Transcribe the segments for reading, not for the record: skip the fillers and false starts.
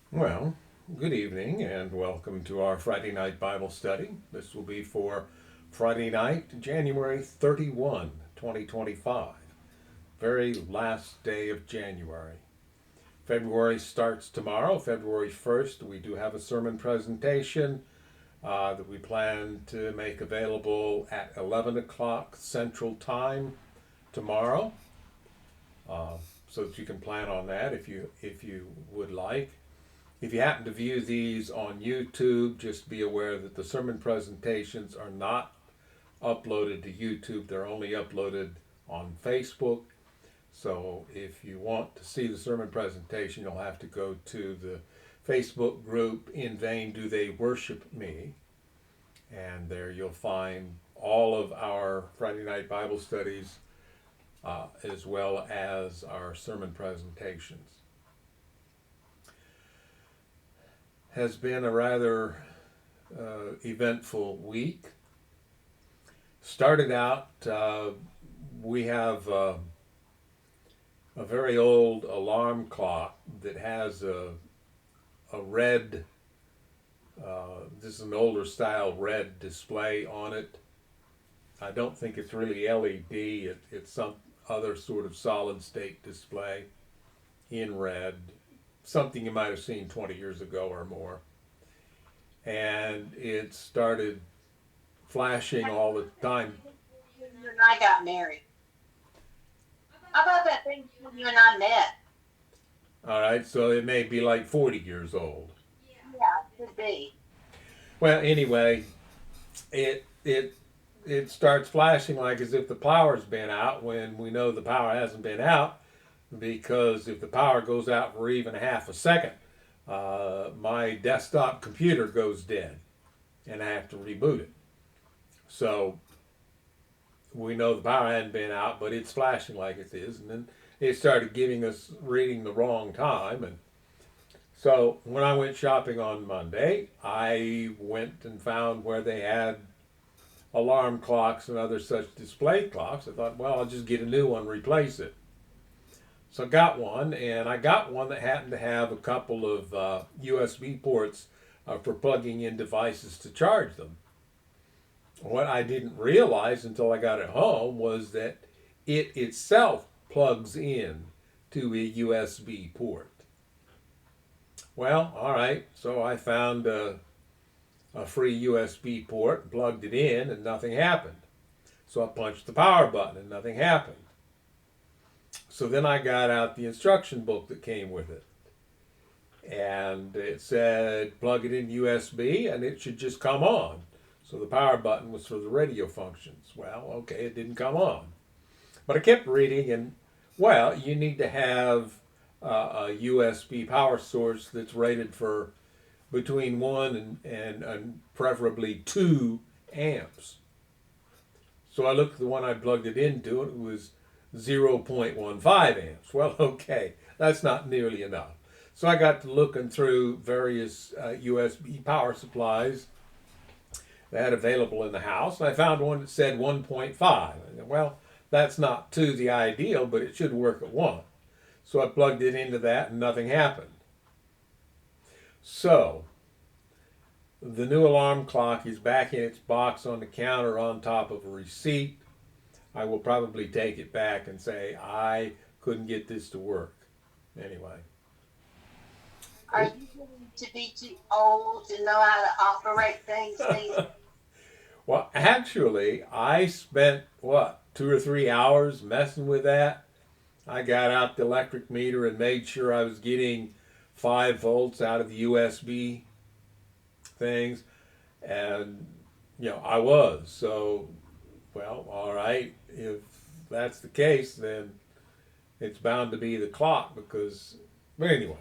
Well, good evening and welcome to our Friday night Bible study. This will be for Friday night, January 31, 2025. Very last day of January. February starts tomorrow, February 1st. We do have a sermon presentation that we plan to make available at 11 o'clock Central Time tomorrow, uh, so that you can plan on that if you would like. If you happen to view these on YouTube, just be aware that the sermon presentations are not uploaded to YouTube. They're only uploaded on Facebook. So if you want to see the sermon presentation, you'll have to go to the Facebook group In Vain Do They Worship Me. And there you'll find all of our Friday night Bible studies as well as our sermon presentations. Has been a rather eventful week. Started out, we have a very old alarm clock that has a red, this is an older style red display on it. I don't think it's really LED, it's some other sort of solid state display in red, something you might have seen 20 years ago or more. And it started flashing all the time. When you and I got married. How about that thing when you and I met? All right, so it may be like 40 years old. Yeah, it could be. Well, anyway, it starts flashing like as if the power's been out when we know the power hasn't been out, because if the power goes out for even half a second, my desktop computer goes dead and I have to reboot it. So we know the power hadn't been out, but it's flashing like it is, and then it started giving us reading the wrong time. And so when I went shopping on Monday, I went and found where they had alarm clocks and other such display clocks. I thought, well, I'll just get a new one, replace it. So I got one, and I got one that happened to have a couple of USB ports for plugging in devices to charge them. What I didn't realize until I got it home was that it itself plugs in to a USB port. Well, all right, so I found a free USB port, plugged it in, and nothing happened. So I punched the power button, and nothing happened. So then I got out the instruction book that came with it. And it said plug it in USB and it should just come on. So the power button was for the radio functions. Well, okay, it didn't come on. But I kept reading, and well, you need to have a USB power source that's rated for between 1 and preferably 2 amps. So I looked at the one I plugged it into, and it was 0.15 amps. Well, okay, that's not nearly enough. So I got to looking through various USB power supplies they had available in the house, and I found one that said 1.5. Well, that's not to the ideal, but it should work at 1. So I plugged it into that, and nothing happened. So the new alarm clock is back in its box on the counter on top of a receipt. I will probably take it back and say I couldn't get this to work. Anyway. Are you getting to be too old to know how to operate things these? Well, actually, I spent what 2 or 3 hours messing with that. I got out the electric meter and made sure I was getting 5 volts out of the USB things, and I was. So, well, all right. If that's the case, then it's bound to be the clock because. But anyway,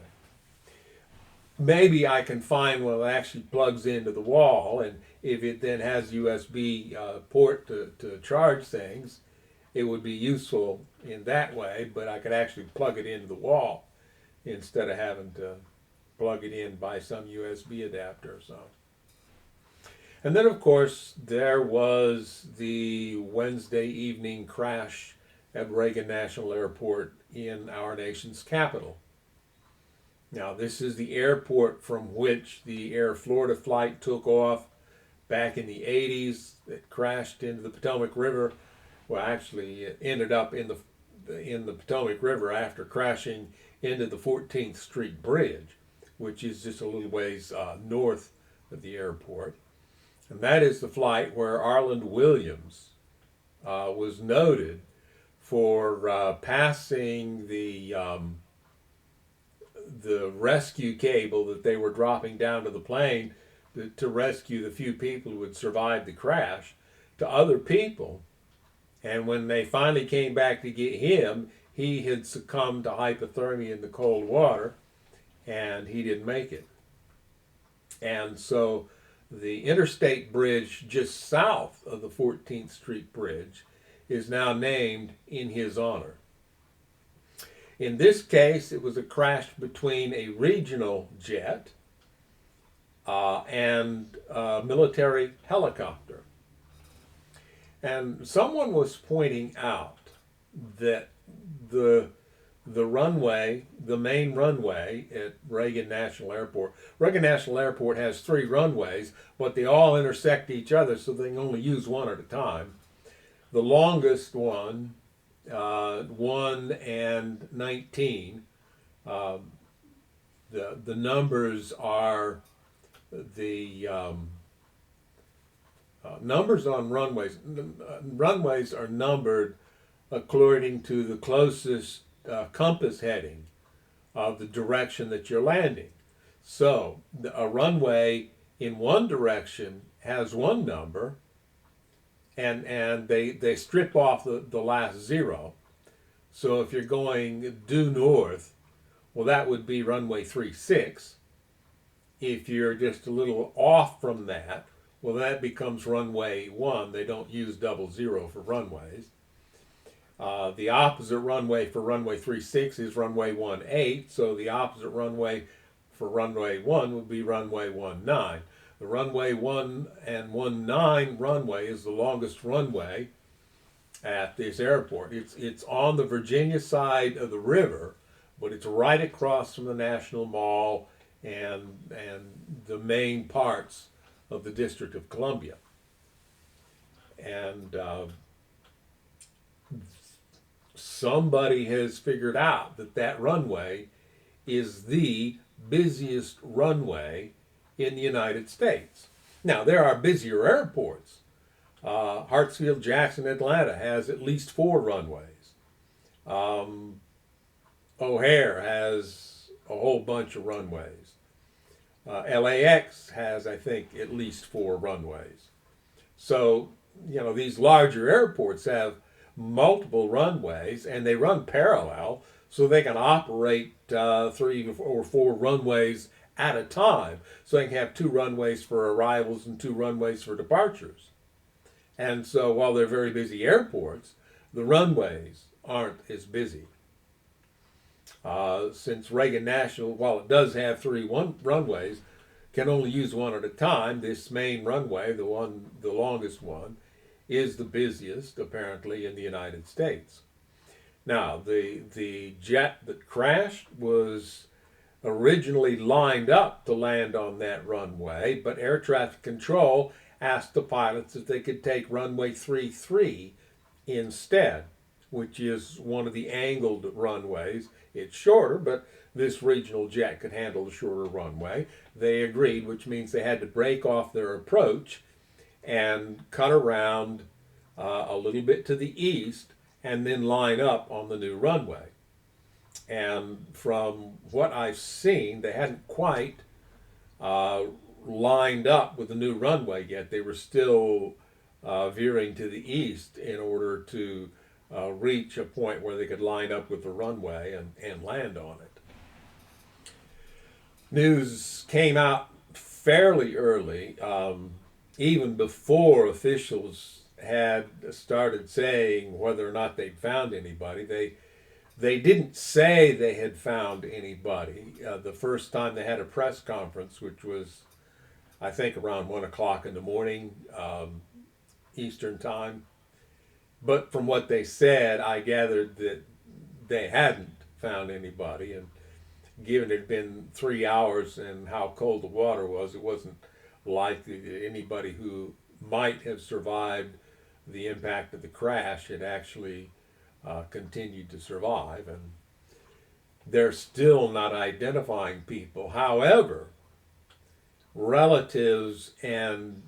maybe I can find one that actually plugs into the wall, and if it then has USB port to charge things, it would be useful in that way. But I could actually plug it into the wall instead of having to plug it in by some USB adapter or so. And then, of course, there was the Wednesday evening crash at Reagan National Airport in our nation's capital. Now, this is the airport from which the Air Florida flight took off back in the 80s. It crashed into the Potomac River. Well, actually, it ended up in the Potomac River after crashing into the 14th Street Bridge, which is just a little ways north of the airport. And that is the flight where Arland Williams was noted for passing the rescue cable that they were dropping down to the plane to rescue the few people who had survived the crash to other people. And when they finally came back to get him, he had succumbed to hypothermia in the cold water and he didn't make it. And so the interstate bridge just south of the 14th Street Bridge is now named in his honor. In this case, it was a crash between a regional jet and a military helicopter. And someone was pointing out that the runway, the main runway at Reagan National Airport. Reagan National Airport has 3 runways, but they all intersect each other, so they can only use one at a time. The longest one, 1 and 19, the numbers are the numbers on runways. Runways are numbered according to the closest compass heading of the direction that you're landing. So a runway in one direction has one number, and they strip off the last 0. So if you're going due north, well, that would be runway 36. If you're just a little off from that, well, that becomes runway 1. They don't use 00 for runways. The opposite runway for runway 36 is runway 18, so the opposite runway for runway 1 would be runway 19. The runway 1 and 19 runway is the longest runway at this airport. It's on the Virginia side of the river, but it's right across from the National Mall and the main parts of the District of Columbia. And somebody has figured out that runway is the busiest runway in the United States. Now, there are busier airports. Hartsfield Jackson, Atlanta has at least 4 runways. O'Hare has a whole bunch of runways. LAX has, I think, at least 4 runways. So, these larger airports have multiple runways, and they run parallel, so they can operate 3 or 4 runways at a time. So they can have 2 runways for arrivals and 2 runways for departures. And so while they're very busy airports, the runways aren't as busy. Since Reagan National, while it does have 3 runways, can only use one at a time, this main runway, the longest one, is the busiest, apparently, in the United States. Now, the jet that crashed was originally lined up to land on that runway, but air traffic control asked the pilots if they could take runway 33 instead, which is one of the angled runways. It's shorter, but this regional jet could handle the shorter runway. They agreed, which means they had to break off their approach and cut around a little bit to the east and then line up on the new runway. And from what I've seen, they hadn't quite lined up with the new runway yet. They were still veering to the east in order to reach a point where they could line up with the runway and land on it. News came out fairly early, even before officials had started saying whether or not they'd found anybody. They didn't say they had found anybody. The first time they had a press conference, which was, I think, around 1 o'clock in the morning, Eastern time. But from what they said, I gathered that they hadn't found anybody. given it had been 3 hours and how cold the water was, it wasn't likely that anybody who might have survived the impact of the crash had actually continued to survive. And they're still not identifying people. However, relatives and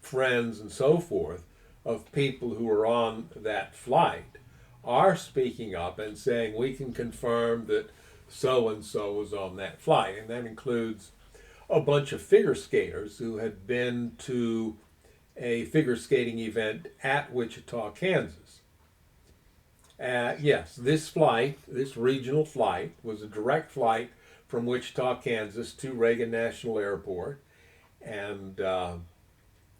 friends and so forth of people who were on that flight are speaking up and saying we can confirm that so and so was on that flight. And that includes a bunch of figure skaters who had been to a figure skating event at Wichita, Kansas. Yes, this flight, this regional flight, was a direct flight from Wichita, Kansas to Reagan National Airport, and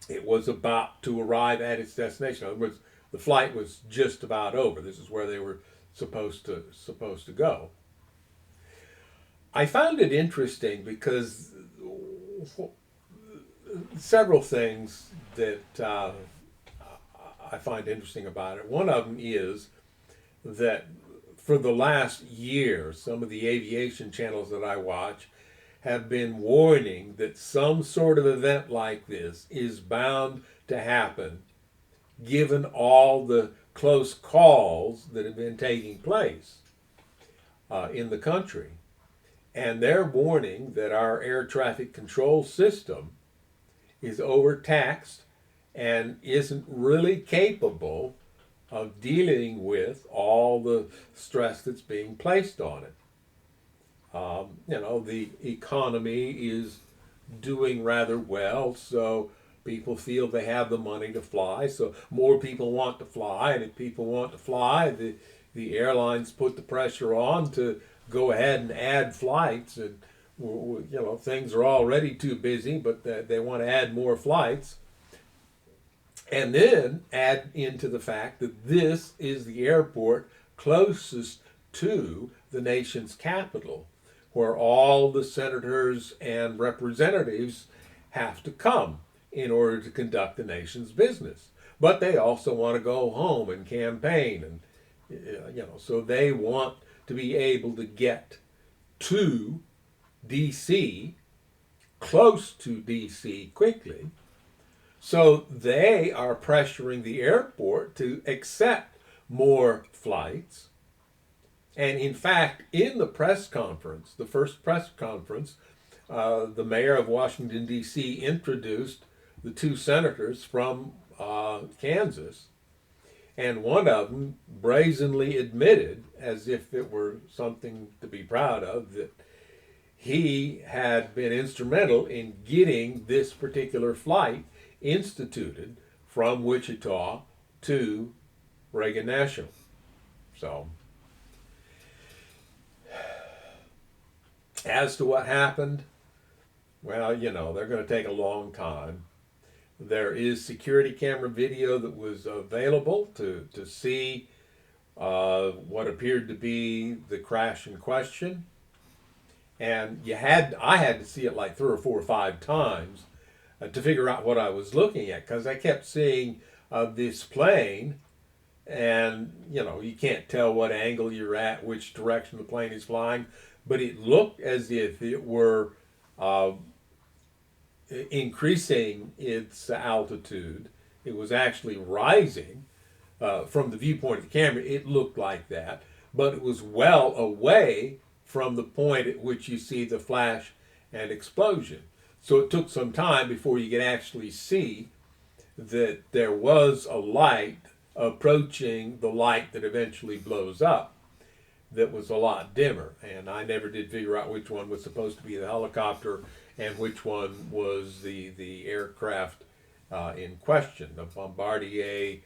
it was about to arrive at its destination. In other words, the flight was just about over. This is where they were supposed to go. I found it interesting because several things that I find interesting about it. One of them is that for the last year, some of the aviation channels that I watch have been warning that some sort of event like this is bound to happen given all the close calls that have been taking place in the country. And they're warning that our air traffic control system is overtaxed and isn't really capable of dealing with all the stress that's being placed on it. The economy is doing rather well, so people feel they have the money to fly, so more people want to fly, and if people want to fly, the airlines put the pressure on to go ahead and add flights, and things are already too busy, but they want to add more flights. And then add into the fact that this is the airport closest to the nation's capital, where all the senators and representatives have to come in order to conduct the nation's business. But they also want to go home and campaign, and so they want to be able to get to D.C., close to D.C. quickly. So they are pressuring the airport to accept more flights. And in fact, in the press conference, the first press conference, the mayor of Washington, D.C. introduced the two senators from Kansas. And one of them brazenly admitted, as if it were something to be proud of, that he had been instrumental in getting this particular flight instituted from Wichita to Reagan National. So, as to what happened, well, they're going to take a long time. There is security camera video that was available to see what appeared to be the crash in question. And I had to see it like 3 or 4 or 5 times to figure out what I was looking at, because I kept seeing this plane, and you can't tell what angle you're at, which direction the plane is flying, but it looked as if it were increasing its altitude. It was actually rising from the viewpoint of the camera. It looked like that, but it was well away from the point at which you see the flash and explosion. So it took some time before you could actually see that there was a light approaching the light that eventually blows up that was a lot dimmer. And I never did figure out which one was supposed to be the helicopter and which one was the aircraft in question, the Bombardier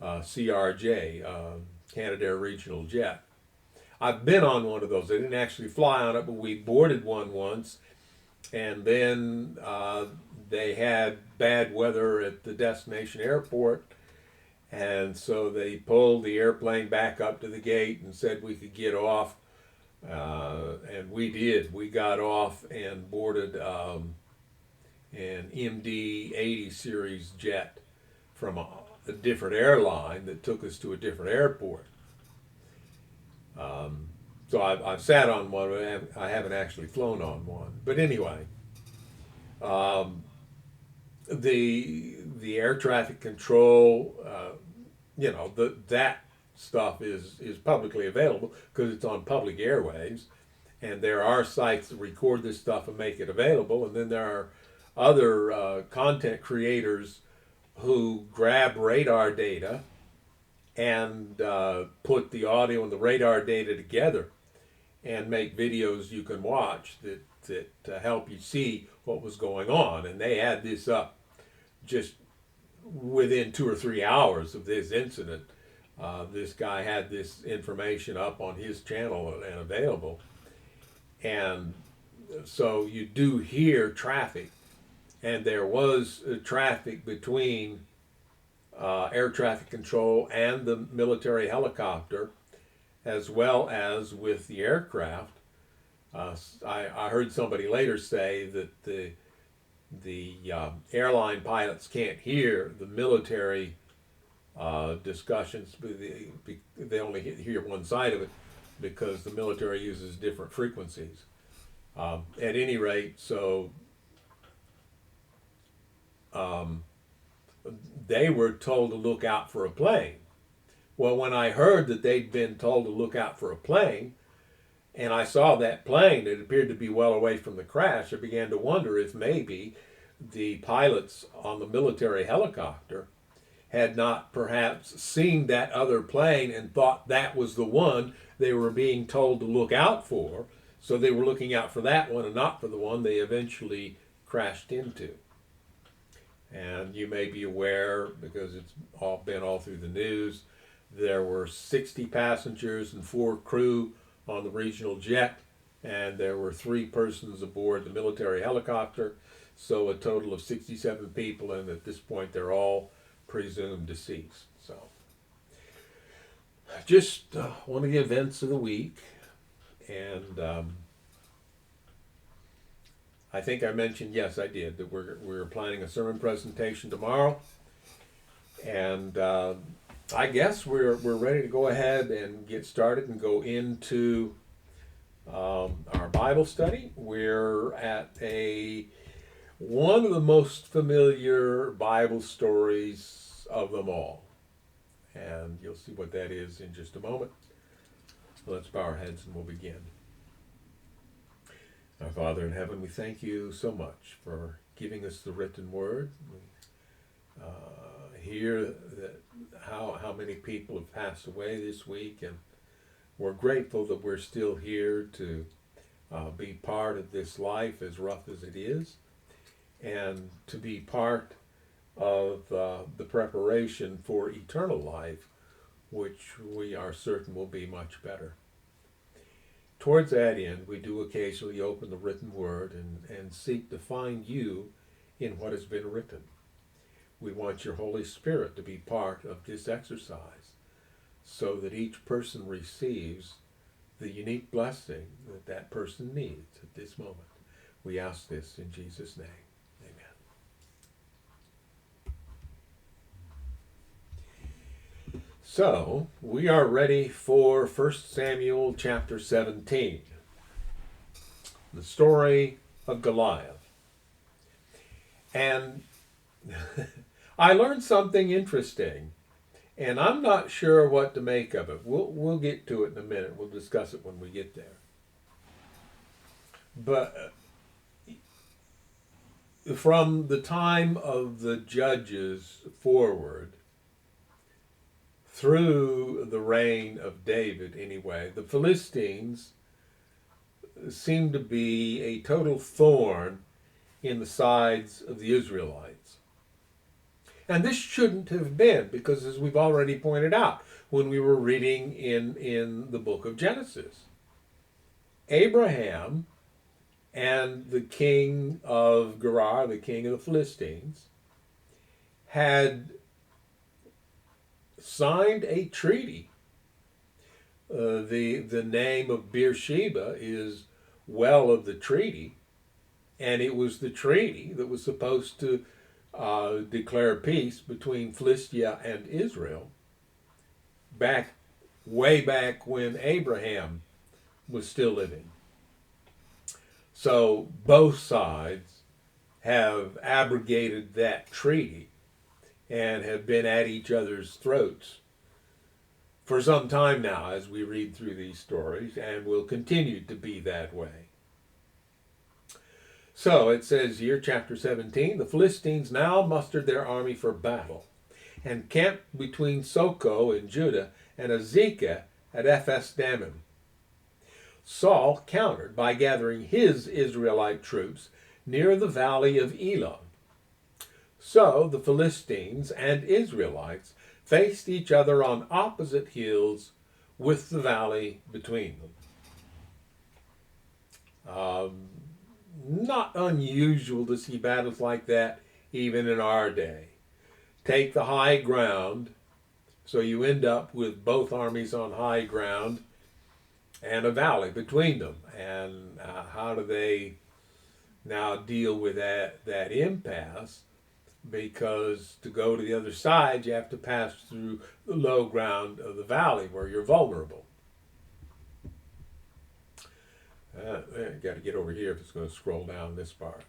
CRJ, Canadair Regional Jet. I've been on one of those. I didn't actually fly on it, but we boarded one once. And then they had bad weather at the destination airport. And so they pulled the airplane back up to the gate and said we could get off. And we did. We got off and boarded an MD-80 series jet from a different airline that took us to a different airport. So I've sat on one, but I haven't actually flown on one. But anyway, um, the air traffic control, that stuff is publicly available because it's on public airwaves, and there are sites that record this stuff and make it available, and then there are other content creators who grab radar data and put the audio and the radar data together and make videos you can watch that help you see what was going on. And they had this up just within 2 or 3 hours of this incident. This guy had this information up on his channel and available. And so you do hear traffic, and there was traffic between air traffic control and the military helicopter, as well as with the aircraft. I heard somebody later say that the airline pilots can't hear the military discussions. They only hear one side of it because the military uses different frequencies. At any rate, so they were told to look out for a plane. Well, when I heard that they'd been told to look out for a plane, and I saw that plane, it appeared to be well away from the crash, I began to wonder if maybe the pilots on the military helicopter had not perhaps seen that other plane and thought that was the one they were being told to look out for. So they were looking out for that one and not for the one they eventually crashed into. And you may be aware, because it's been all through the news, there were 60 passengers and 4 crew on the regional jet, and there were 3 persons aboard the military helicopter, so a total of 67 people, and at this point they're all presumed deceased. So just one of the events of the week, and I think I mentioned, yes I did, that we're planning a sermon presentation tomorrow, and I guess we're ready to go ahead and get started and go into our Bible study. We're at one of the most familiar Bible stories of them all, and you'll see what that is in just a moment. Let's bow our heads and we'll begin. Our Father in heaven, we thank you so much for giving us the written word. We hear that how many people have passed away this week, and we're grateful that we're still here to be part of this life, as rough as it is, and to be part of the preparation for eternal life, which we are certain will be much better. Towards that end, we do occasionally open the written word and seek to find you in what has been written. We want your Holy Spirit to be part of this exercise so that each person receives the unique blessing that that person needs at this moment. We ask this in Jesus' name. Amen. So, we are ready for 1 Samuel chapter 17, the story of Goliath. And I learned something interesting, and I'm not sure what to make of it. We'll get to it in a minute. We'll discuss it when we get there. But from the time of the judges forward, through the reign of David anyway, the Philistines seem to be a total thorn in the sides of the Israelites. And this shouldn't have been, because as we've already pointed out when we were reading in the book of Genesis, Abraham and the king of Gerar, the king of the Philistines, had signed a treaty. The name of Beersheba is well of the treaty, and it was the treaty that was supposed to declare peace between Philistia and Israel way back when Abraham was still living. So both sides have abrogated that treaty and have been at each other's throats for some time now as we read through these stories, and will continue to be that way. So it says here, chapter 17, the Philistines now mustered their army for battle and camped between Soko in Judah and Azekah at Ephes Dammim. Saul countered by gathering his Israelite troops near the valley of Elah. So the Philistines and Israelites faced each other on opposite hills with the valley between them. Not unusual to see battles like that even in our day. Take the high ground, so you end up with both armies on high ground and a valley between them. And how do they now deal with that impasse? Because to go to the other side, you have to pass through the low ground of the valley where you're vulnerable. Got to get over here if it's going to scroll down this part.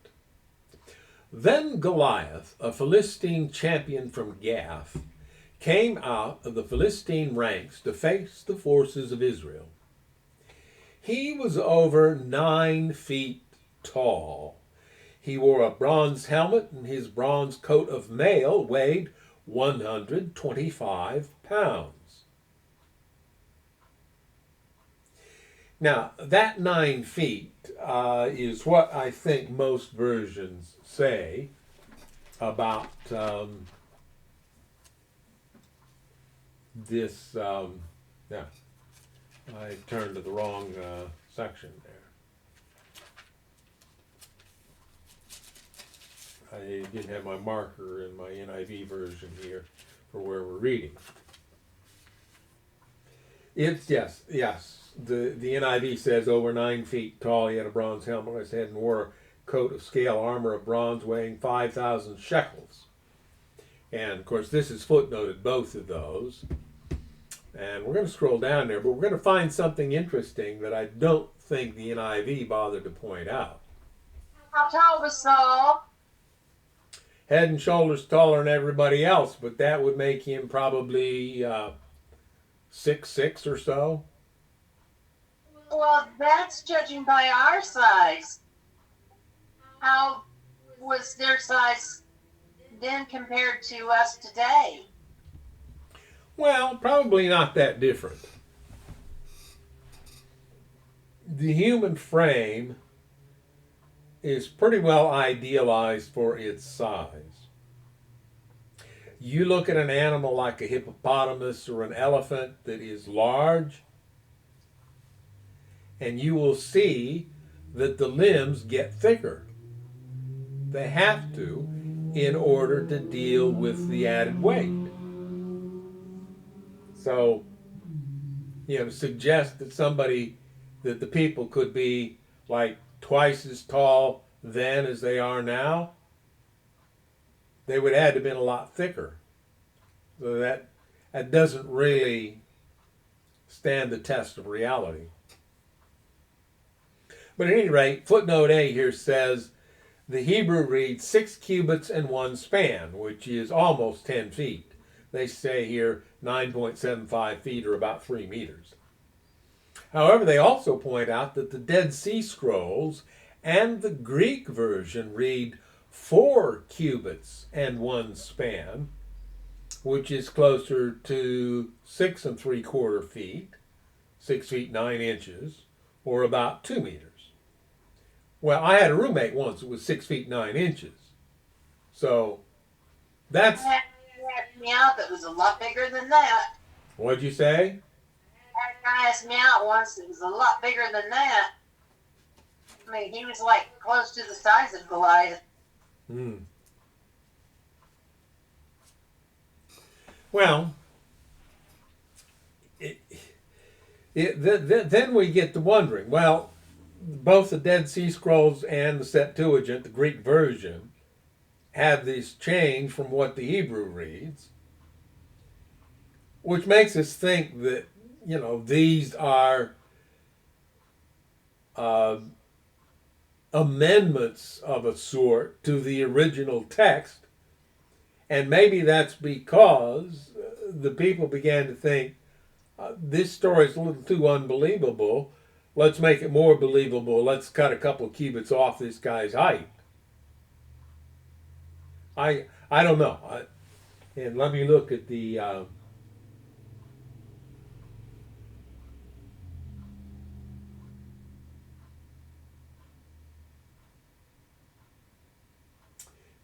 Then Goliath, a Philistine champion from Gath, came out of the Philistine ranks to face the forces of Israel. He was over 9 feet tall. He wore a bronze helmet, and his bronze coat of mail weighed 125 pounds. Now, that 9 feet is what I think most versions say about this. Yeah, I turned to the wrong section there. I didn't have my marker in my NIV version here for where we're reading. It's yes. The NIV says over 9 feet tall. He had a bronze helmet on his head and wore a coat of scale armor of bronze weighing 5,000 shekels. And of course, this is footnoted, both of those. And we're going to scroll down there, but we're going to find something interesting that I don't think the NIV bothered to point out. How tall was Saul? Head and shoulders taller than everybody else, but that would make him probably 6'6" or so. Well, that's judging by our size. How was their size then compared to us today? Well, probably not that different. The human frame is pretty well idealized for its size. You look at an animal like a hippopotamus or an elephant that is large, and you will see that the limbs get thicker. They have to in order to deal with the added weight. So, suggest that the people could be like twice as tall then as they are now, they would have had to have been a lot thicker. So that doesn't really stand the test of reality. But at any rate, footnote A here says the Hebrew reads 6 cubits and 1 span, which is almost 10 feet. They say here 9.75 feet or about 3 meters. However, they also point out that the Dead Sea Scrolls and the Greek version read 4 cubits and 1 span, which is closer to 6 3/4 feet, 6 feet 9 inches, or about 2 meters. Well, I had a roommate once that was 6 feet 9 inches. So that's. You asked me out that was a lot bigger than that. What'd you say? That guy asked me out once that was a lot bigger than that. I mean, he was like close to the size of Goliath. Well, then we get to wondering, well, both the Dead Sea Scrolls and the Septuagint, the Greek version, have this change from what the Hebrew reads, which makes us think that, these are uh, amendments of a sort to the original text. And maybe that's because the people began to think this story is a little too unbelievable. Let's make it more believable. Let's cut a couple of cubits off this guy's height. I don't know. And let me look at the.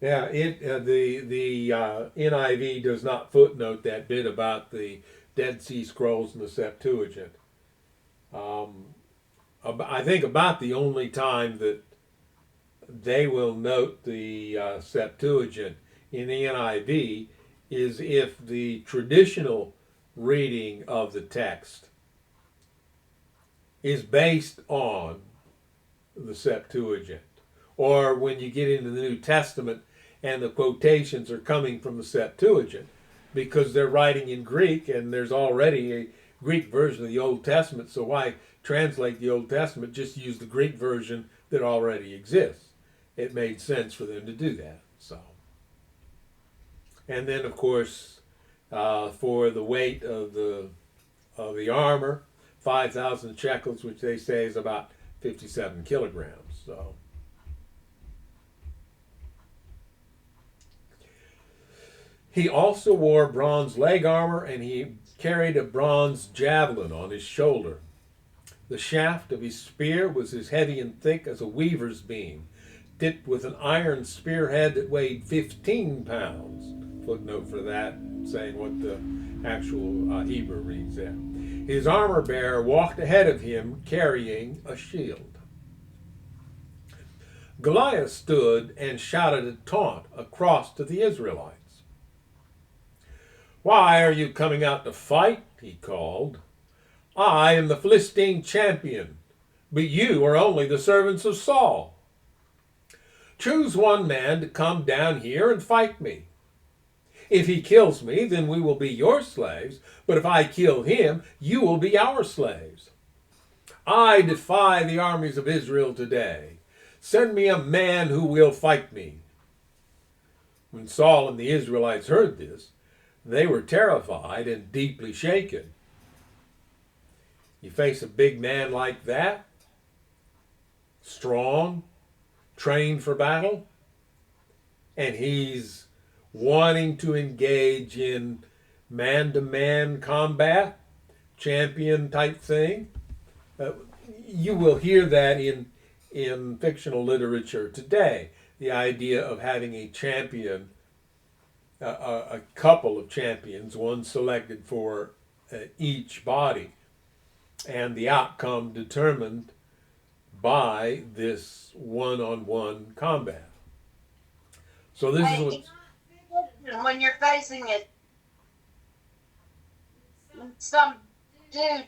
Yeah, the NIV does not footnote that bit about the Dead Sea Scrolls and the Septuagint. Um, I think about the only time that they will note the Septuagint in the NIV is if the traditional reading of the text is based on the Septuagint, or when you get into the New Testament and the quotations are coming from the Septuagint because they're writing in Greek and there's already a Greek version of the Old Testament, so why translate the Old Testament? Just use the Greek version that already exists. It made sense for them to do that. So, and then of course, for the weight of the armor, 5,000 shekels, which they say is about 57 kilograms. So, he also wore bronze leg armor, and he carried a bronze javelin on his shoulder. The shaft of his spear was as heavy and thick as a weaver's beam, tipped with an iron spearhead that weighed 15 pounds. Footnote for that, saying what the actual Hebrew reads there. His armor bearer walked ahead of him carrying a shield. Goliath stood and shouted a taunt across to the Israelites. "Why are you coming out to fight?" he called. "I am the Philistine champion, but you are only the servants of Saul. Choose one man to come down here and fight me. If he kills me, then we will be your slaves, but if I kill him, you will be our slaves. I defy the armies of Israel today. Send me a man who will fight me." When Saul and the Israelites heard this, they were terrified and deeply shaken. You face a big man like that, strong, trained for battle, and he's wanting to engage in man-to-man combat, champion type thing. Uh, you will hear that in fictional literature today. The idea of having a champion, a couple of champions, one selected for each body, and the outcome determined by this one-on-one combat. So this is what. When you're facing it, some dude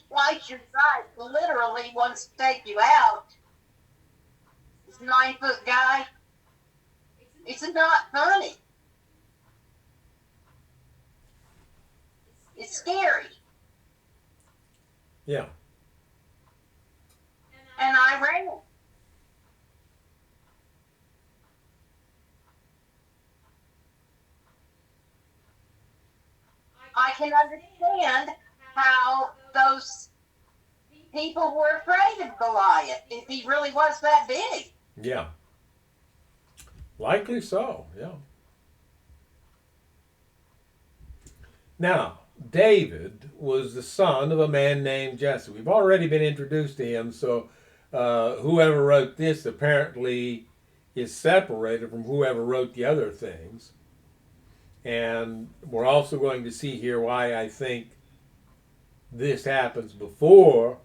twice your size literally wants to take you out. This 9-foot guy. It's not funny. It's scary. Yeah. And I ran. I can understand how those people were afraid of Goliath if he really was that big. Yeah. Likely so, yeah. Now, David was the son of a man named Jesse. We've already been introduced to him, so whoever wrote this apparently is separated from whoever wrote the other things. And we're also going to see here why I think this happens before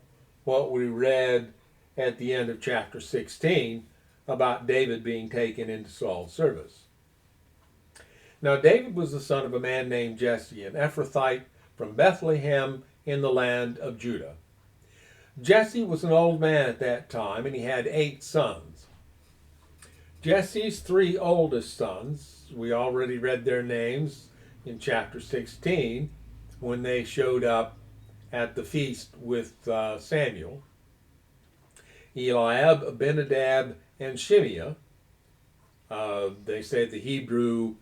what we read at the end of chapter 16 about David being taken into Saul's service. Now, David was the son of a man named Jesse, an Ephrathite from Bethlehem in the land of Judah. Jesse was an old man at that time, and he had 8 sons. Jesse's 3 oldest sons, we already read their names in chapter 16 when they showed up at the feast with Samuel. Eliab, Abinadab, and Shimea. They say the Hebrew,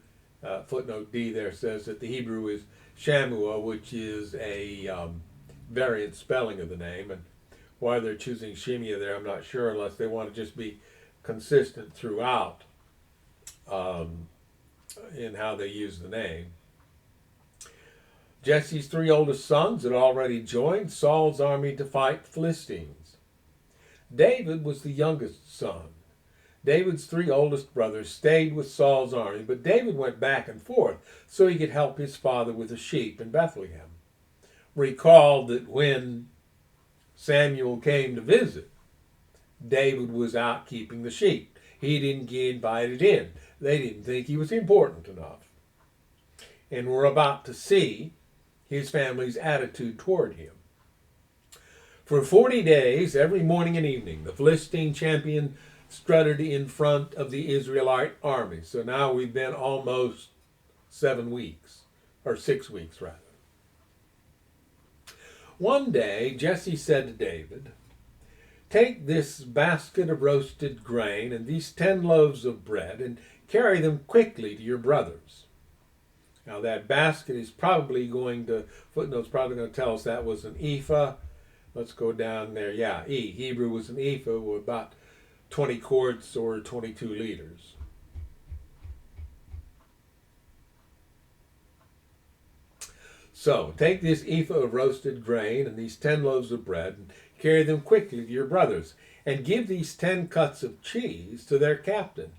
footnote D there says that the Hebrew is Shammua, which is a variant spelling of the name. And why they're choosing Shimea there, I'm not sure, unless they want to just be consistent throughout in how they use the name. Jesse's three oldest sons had already joined Saul's army to fight the Philistines. David was the youngest son. David's three oldest brothers stayed with Saul's army, but David went back and forth so he could help his father with the sheep in Bethlehem. Recall that when Samuel came to visit, David was out keeping the sheep. He didn't get invited in. They didn't think he was important enough. And we're about to see his family's attitude toward him. For 40 days, every morning and evening, the Philistine champion strutted in front of the Israelite army. So now we've been almost 7 weeks, or 6 weeks rather. One day, Jesse said to David, "Take this basket of roasted grain and these 10 loaves of bread and carry them quickly to your brothers." Now that basket is probably going to, footnote's probably going to tell us that was an ephah. Let's go down there. Yeah, Hebrew was an ephah, with about 20 quarts or 22 liters. So take this ephah of roasted grain and these 10 loaves of bread and carry them quickly to your brothers, and give these 10 cuts of cheese to their captain.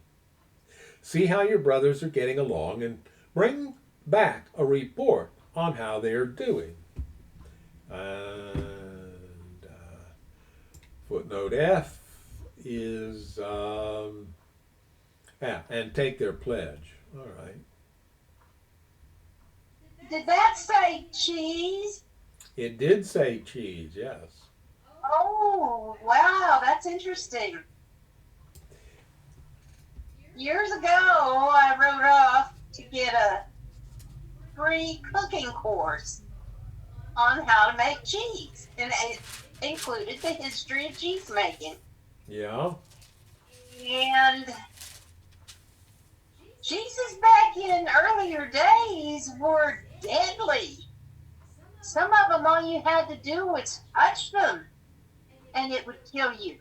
See how your brothers are getting along, and bring back a report on how they are doing. And footnote F is, and take their pledge. All right. Did that say cheese? It did say cheese, yes. Oh, wow, that's interesting. Years ago, I wrote off to get a free cooking course on how to make cheese, and it included the history of cheese making. Yeah. And cheeses back in earlier days were deadly. Some of them, all you had to do was touch them, and it would kill you.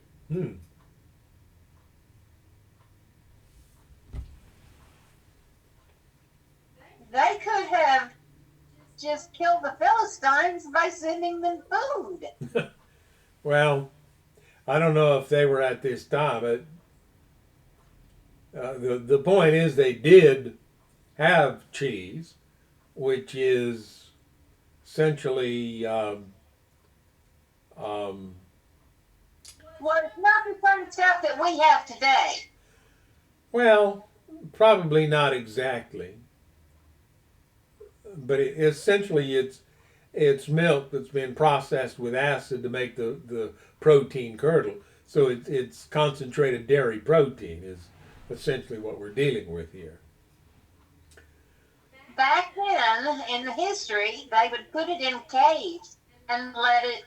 They could have just killed the Philistines by sending them food. Well, I don't know if they were at this time, but the point is they did have cheese, which is essentially Well, it's not the same stuff that we have today. well, probably not exactly, but essentially it's milk that's been processed with acid to make the protein curdle. So it's concentrated dairy protein is essentially what we're dealing with here. Back then, in the history, they would put it in caves and let it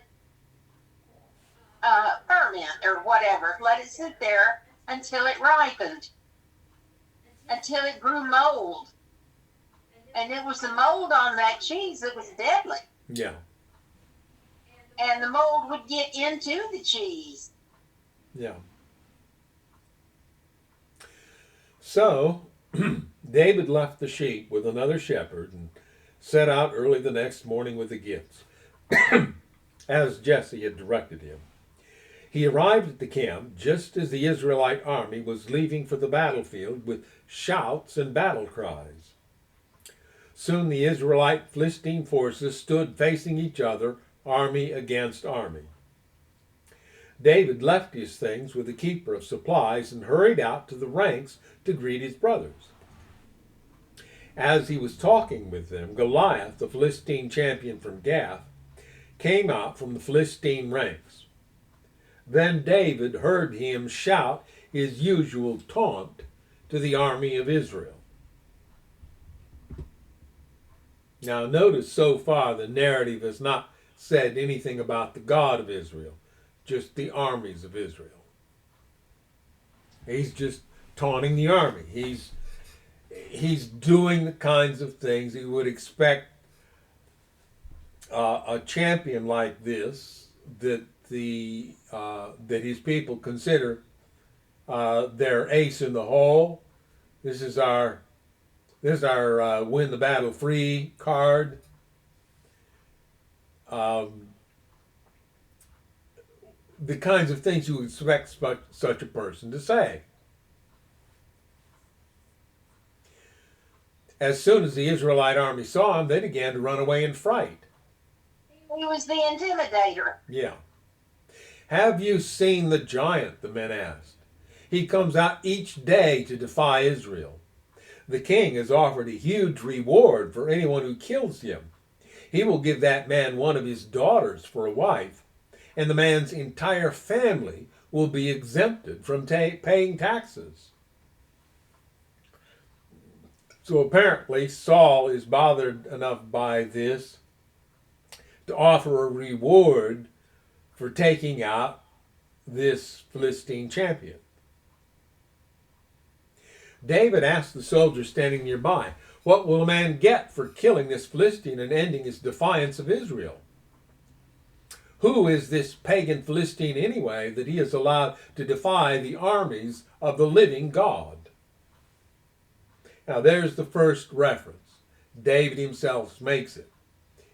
ferment or whatever. Let it sit there until it ripened, until it grew mold. And it was the mold on that cheese that was deadly. Yeah. And the mold would get into the cheese. Yeah. So David left the sheep with another shepherd and set out early the next morning with the gifts, as Jesse had directed him. He arrived at the camp just as the Israelite army was leaving for the battlefield with shouts and battle cries. Soon the Israelite Philistine forces stood facing each other, army against army. David left his things with the keeper of supplies and hurried out to the ranks to greet his brothers. As he was talking with them, Goliath, the Philistine champion from Gath, came out from the Philistine ranks. Then David heard him shout his usual taunt to the army of Israel. Now notice so far the narrative has not said anything about the God of Israel, just the armies of Israel. He's just taunting the army. He's doing the kinds of things you would expect a champion like this that his people consider their ace in the hole. This is our win the battle free card. Um, the kinds of things you would expect such a person to say. As soon as the Israelite army saw him, they began to run away in fright. He was the intimidator. Yeah. Have you seen the giant? The men asked. He comes out each day to defy Israel. The king has offered a huge reward for anyone who kills him. He will give that man one of his daughters for a wife, and the man's entire family will be exempted from paying taxes. So apparently, Saul is bothered enough by this to offer a reward for taking out this Philistine champion. David asked the soldiers standing nearby, "What will a man get for killing this Philistine and ending his defiance of Israel? Who is this pagan Philistine anyway that he is allowed to defy the armies of the living God?" Now there's the first reference. David himself makes it.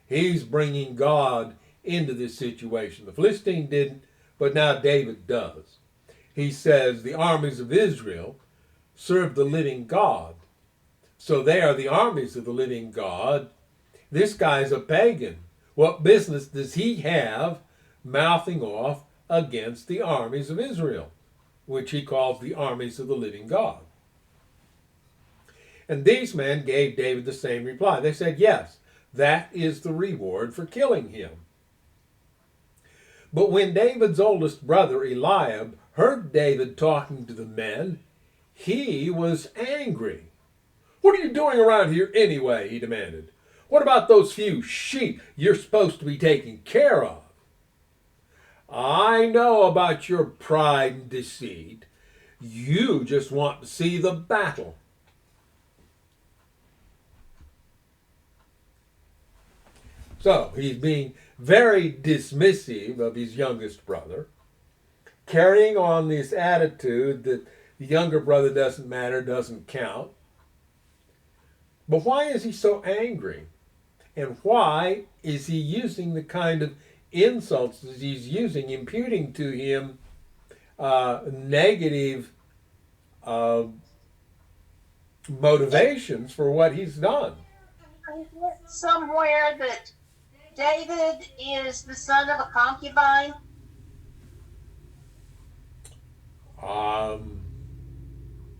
He's bringing God into this situation. The Philistine didn't, but now David does. He says the armies of Israel serve the living God. So they are the armies of the living God. This guy's a pagan. What business does he have mouthing off against the armies of Israel, which he calls the armies of the living God? And these men gave David the same reply. They said, "Yes, that is the reward for killing him." But when David's oldest brother Eliab heard David talking to the men, he was angry. "What are you doing around here anyway?" he demanded. "What about those few sheep you're supposed to be taking care of? I know about your pride and deceit. You just want to see the battle." So he's being very dismissive of his youngest brother, carrying on this attitude that the younger brother doesn't matter, doesn't count. But why is he so angry? And why is he using the kind of insults that he's using, imputing to him negative motivations for what he's done? I read somewhere that David is the son of a concubine.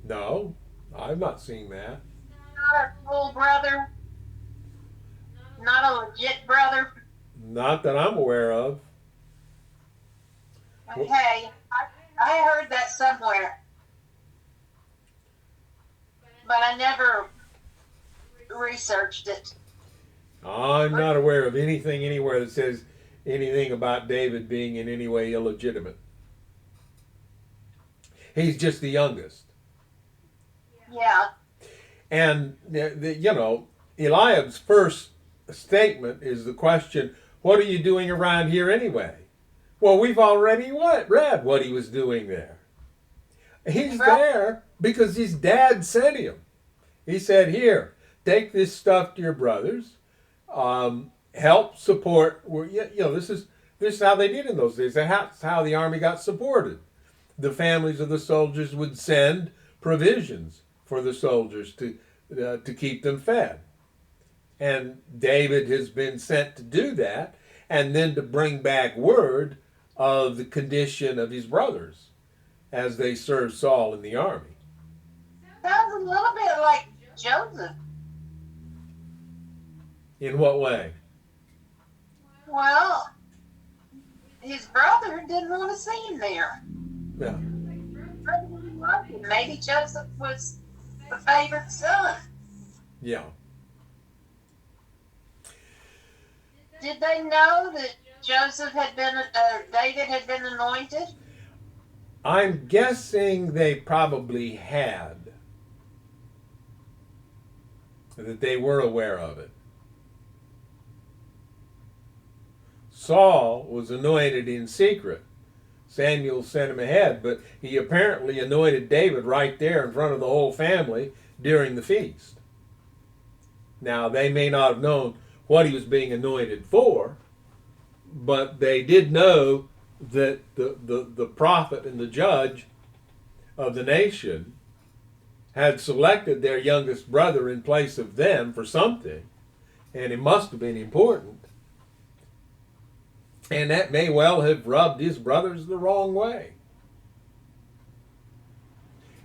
No, I've not seen that. Not a full brother. Not a legit brother. Not that I'm aware of. Okay, I heard that somewhere, but I never researched it. I'm not aware of anything anywhere that says anything about David being in any way illegitimate. He's just the youngest. Yeah. And, Eliab's first statement is the question, "What are you doing around here anyway?" Well, we've already read what he was doing there. He's there because his dad sent him. He said, "Here, take this stuff to your brothers. Help support." This is how they did in those days. That's how the army got supported. The families of the soldiers would send provisions for the soldiers to keep them fed. And David has been sent to do that, and then to bring back word of the condition of his brothers as they serve Saul in the army. Sounds a little bit like Joseph. In what way? Well, his brother didn't want to see him there. Yeah. Maybe Joseph was the favorite son. Yeah. Did they know that David had been anointed? I'm guessing they probably had, that they were aware of it. Saul was anointed in secret. Samuel sent him ahead, but he apparently anointed David right there in front of the whole family during the feast. Now, they may not have known what he was being anointed for, but they did know that the prophet and the judge of the nation had selected their youngest brother in place of them for something, and it must have been important. And that may well have rubbed his brothers the wrong way.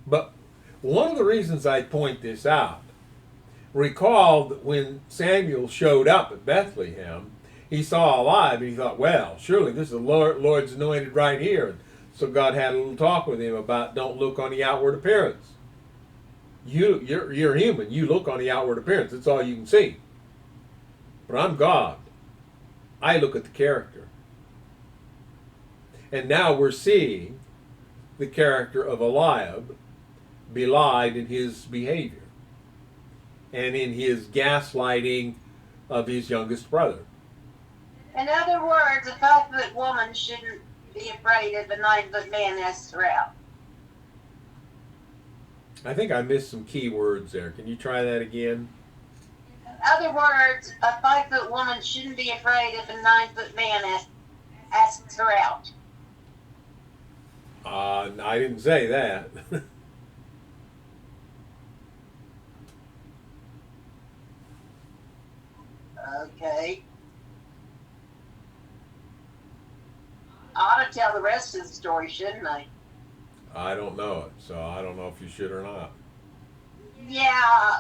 But one of the reasons I point this out, recall that when Samuel showed up at Bethlehem, he saw Eliab and he thought, well, surely this is the Lord's anointed right here. And so God had a little talk with him about don't look on the outward appearance. You're human. You look on the outward appearance. That's all you can see. But I'm God. I look at the character. And now we're seeing the character of Eliab belied in his behavior and in his gaslighting of his youngest brother. In other words, a 5-foot woman shouldn't be afraid of a 9-foot man asks her out. I think I missed some key words there. Can you try that again? In other words, a 5-foot woman shouldn't be afraid if a 9-foot man asks her out. I didn't say that. Okay. I ought to tell the rest of the story, shouldn't I? I don't know it, so I don't know if you should or not. Yeah,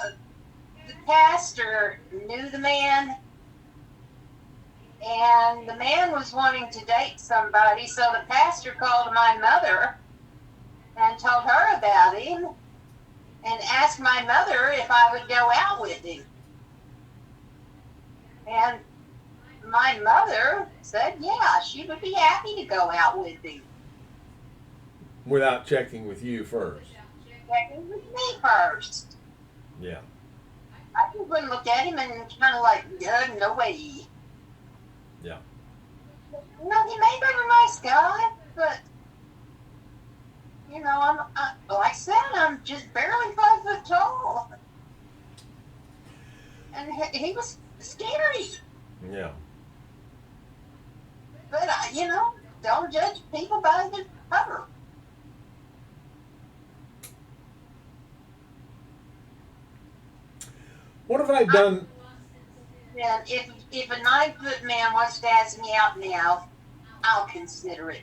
the pastor knew the man, and the man was wanting to date somebody, so the pastor called my mother and told her about him and asked my mother if I would go out with him. And my mother said, yeah, she would be happy to go out with him. Without checking with you first. Checking with me first. Yeah. I just wouldn't look at him and kind of like, no way. Yeah. You know, he may be a nice guy, but, you know, like I said, I'm just barely 5 foot tall. And he was scary. Yeah. But, you know, don't judge people by the cover. What have I done? And if a 9-foot man wants to ask me out now, I'll consider it.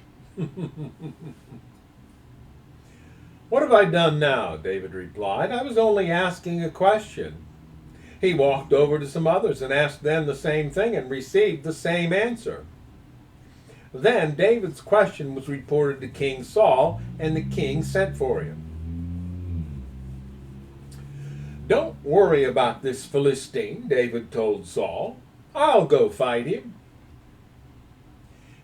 What have I done now? David replied. I was only asking a question. He walked over to some others and asked them the same thing and received the same answer. Then David's question was reported to King Saul, and the king sent for him. Don't worry about this Philistine, David told Saul. I'll go fight him.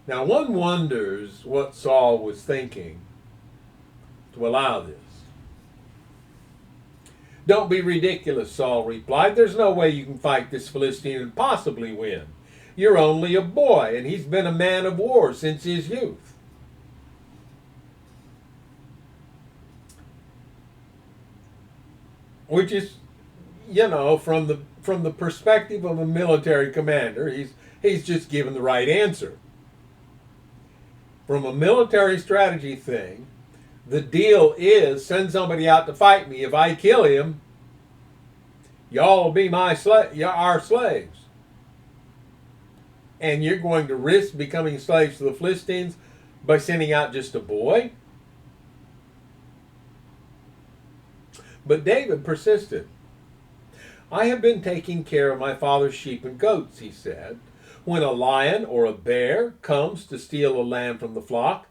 Now one wonders what Saul was thinking to allow this. Don't be ridiculous, Saul replied. There's no way you can fight this Philistine and possibly win. You're only a boy, and he's been a man of war since his youth. Which is, you know, from the perspective of a military commander, he's just given the right answer. From a military strategy thing, the deal is send somebody out to fight me. If I kill him, y'all will be our slaves. And you're going to risk becoming slaves to the Philistines by sending out just a boy? But David persisted. I have been taking care of my father's sheep and goats, he said. When a lion or a bear comes to steal a lamb from the flock,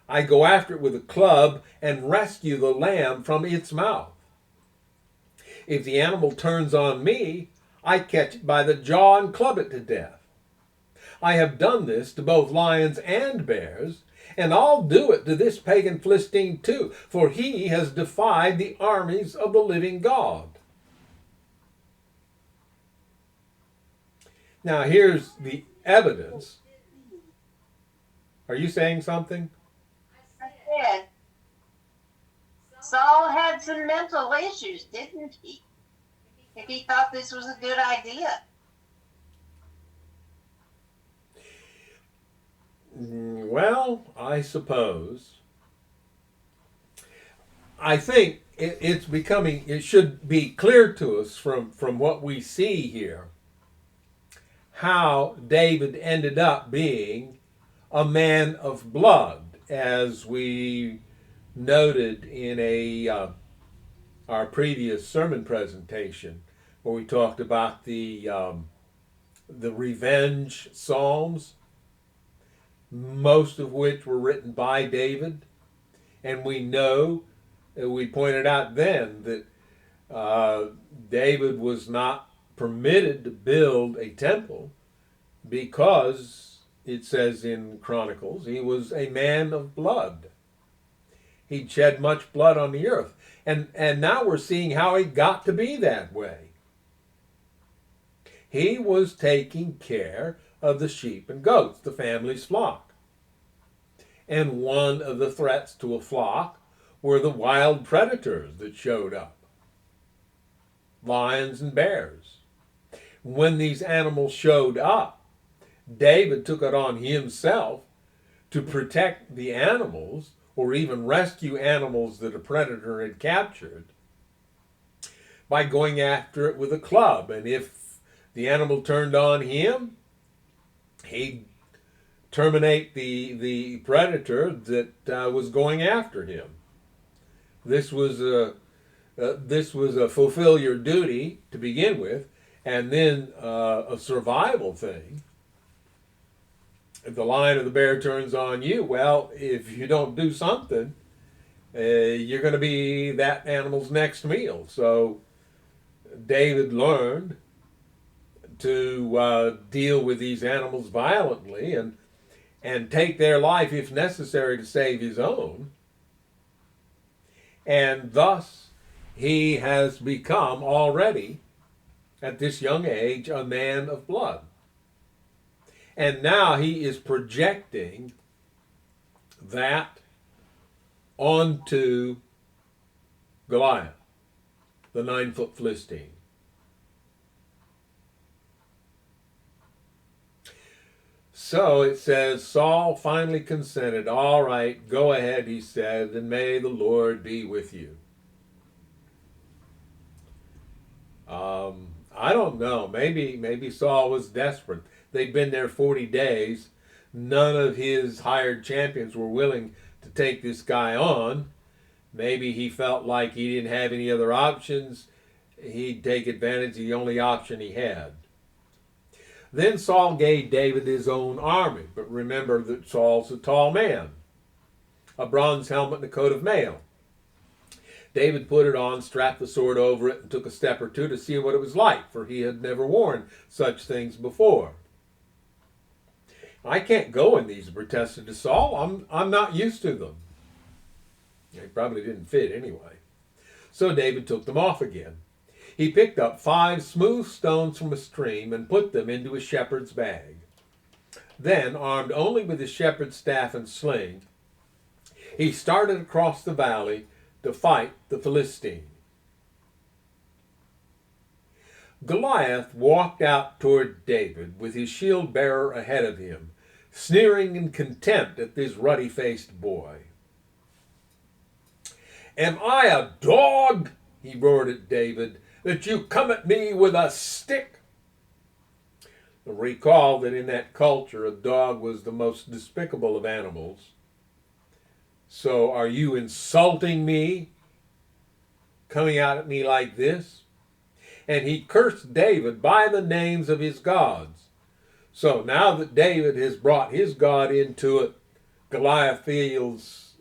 I go after it with a club and rescue the lamb from its mouth. If the animal turns on me, I catch it by the jaw and club it to death. I have done this to both lions and bears, and I'll do it to this pagan Philistine too, for he has defied the armies of the living God. Now here's the evidence. Are you saying something? I said, Saul had some mental issues, didn't he? If he thought this was a good idea. Well, I suppose. I think it should be clear to us from what we see here how David ended up being a man of blood, as we noted in our previous sermon presentation, where we talked about the revenge psalms, most of which were written by David, and we know, we pointed out then that David was not permitted to build a temple because it says in Chronicles he was a man of blood. He'd shed much blood on the earth. And now we're seeing how he got to be that way. He was taking care of the sheep and goats, the family's flock. And one of the threats to a flock were the wild predators that showed up. Lions and bears. When these animals showed up, David took it on himself to protect the animals or even rescue animals that a predator had captured by going after it with a club. And if the animal turned on him, he'd terminate the predator that was going after him. This was a fulfill your duty to begin with, and then a survival thing. If the lion or the bear turns on you, well, if you don't do something, you're going to be that animal's next meal. So David learned to deal with these animals violently and take their life if necessary to save his own. And thus he has become already, at this young age, a man of blood. And now he is projecting that onto Goliath, the 9-foot Philistine. So it says, Saul finally consented. All right, go ahead, he said, and may the Lord be with you. I don't know. Maybe Saul was desperate. They'd been there 40 days. None of his hired champions were willing to take this guy on. Maybe he felt like he didn't have any other options. He'd take advantage of the only option he had. Then Saul gave David his own army. But remember that Saul's a tall man. A bronze helmet and a coat of mail. David put it on, strapped the sword over it, and took a step or two to see what it was like, for he had never worn such things before. I can't go in these, protested to Saul. I'm not used to them. They probably didn't fit anyway. So David took them off again. He picked up 5 smooth stones from a stream and put them into his shepherd's bag. Then, armed only with his shepherd's staff and sling, he started across the valley to fight the Philistine. Goliath walked out toward David with his shield bearer ahead of him, sneering in contempt at this ruddy-faced boy. Am I a dog, he roared at David, that you come at me with a stick? Recall that in that culture a dog was the most despicable of animals. So are you insulting me? Coming out at me like this? And he cursed David by the names of his gods. So now that David has brought his God into it, Goliath feels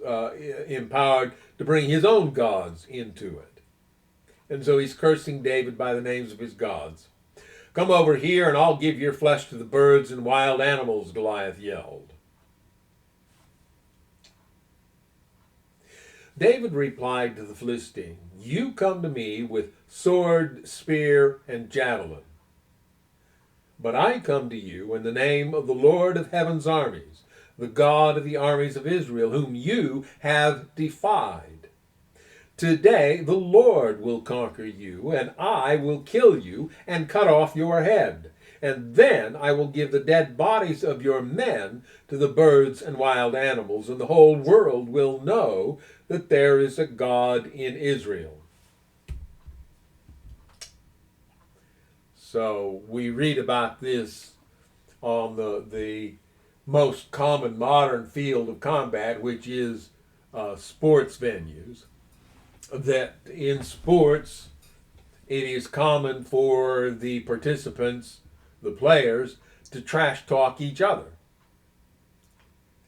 empowered to bring his own gods into it. And so he's cursing David by the names of his gods. Come over here and I'll give your flesh to the birds and wild animals, Goliath yelled. David replied to the Philistine, You come to me with sword, spear, and javelin. But I come to you in the name of the Lord of heaven's armies, the God of the armies of Israel, whom you have defied. Today the Lord will conquer you, and I will kill you and cut off your head. And then I will give the dead bodies of your men to the birds and wild animals, and the whole world will know that there is a God in Israel. So we read about this on the most common modern field of combat, which is sports venues. That in sports, it is common for the participants, the players, to trash talk each other.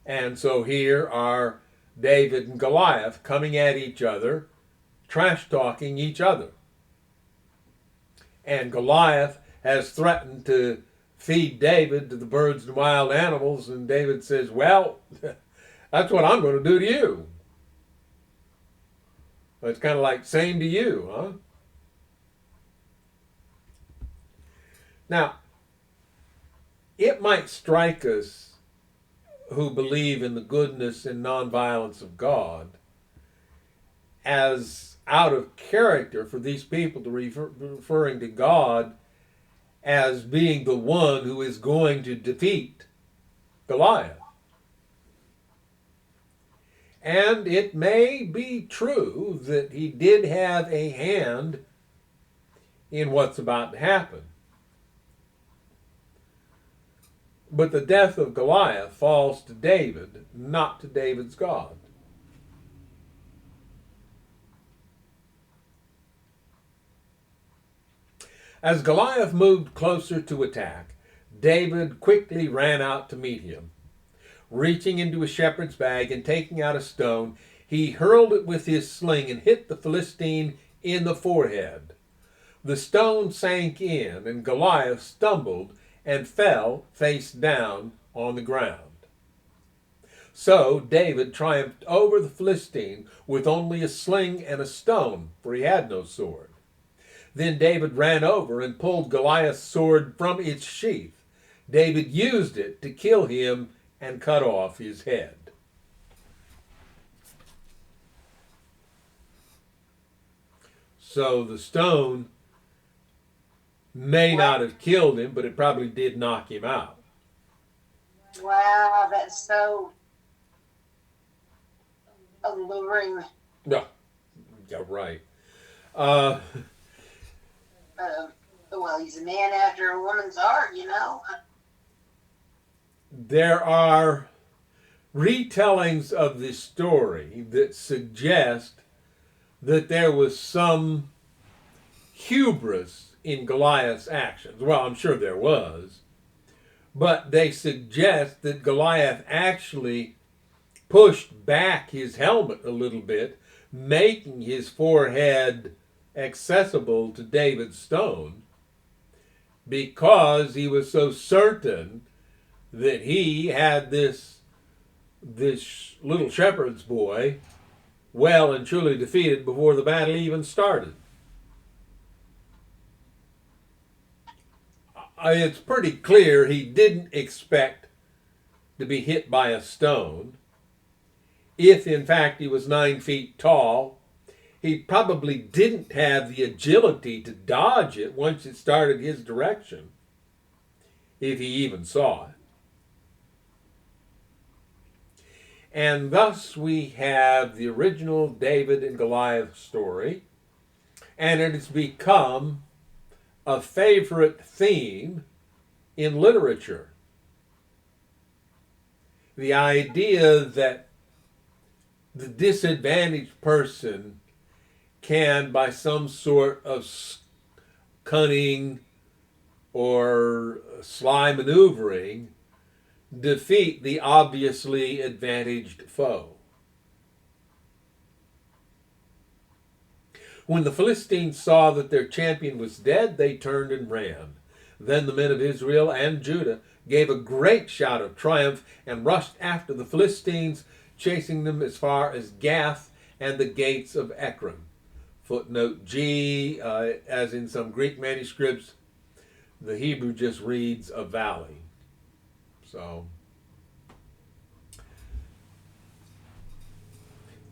And so here are David and Goliath coming at each other, trash talking each other. And Goliath has threatened to feed David to the birds and wild animals, and David says, well, that's what I'm going to do to you. It's kind of like, same to you, huh? Now, it might strike us who believe in the goodness and nonviolence of God as out of character for these people to referring to God as being the one who is going to defeat Goliath. And it may be true that he did have a hand in what's about to happen. But the death of Goliath falls to David, not to David's God. As Goliath moved closer to attack, David quickly ran out to meet him. Reaching into a shepherd's bag and taking out a stone, he hurled it with his sling and hit the Philistine in the forehead. The stone sank in, and Goliath stumbled and fell face down on the ground. So David triumphed over the Philistine with only a sling and a stone, for he had no sword. Then David ran over and pulled Goliath's sword from its sheath. David used it to kill him and cut off his head. So the stone may not have killed him, but it probably did knock him out. Wow, that's so alluring. No, yeah, right. Well, he's a man after a woman's heart, you know. There are retellings of this story that suggest that there was some hubris in Goliath's actions. Well, I'm sure there was. But they suggest that Goliath actually pushed back his helmet a little bit, making his forehead accessible to David's stone, because he was so certain that he had this little shepherd's boy well and truly defeated before the battle even started. It's pretty clear he didn't expect to be hit by a stone. If, in fact, he was 9 feet tall, he probably didn't have the agility to dodge it once it started his direction, if he even saw it. And thus we have the original David and Goliath story, and it has become a favorite theme in literature. The idea that the disadvantaged person can, by some sort of cunning or sly maneuvering, defeat the obviously advantaged foe. When the Philistines saw that their champion was dead, they turned and ran. Then the men of Israel and Judah gave a great shout of triumph and rushed after the Philistines, chasing them as far as Gath and the gates of Ekron. Footnote G, as in some Greek manuscripts, the Hebrew just reads a valley. So,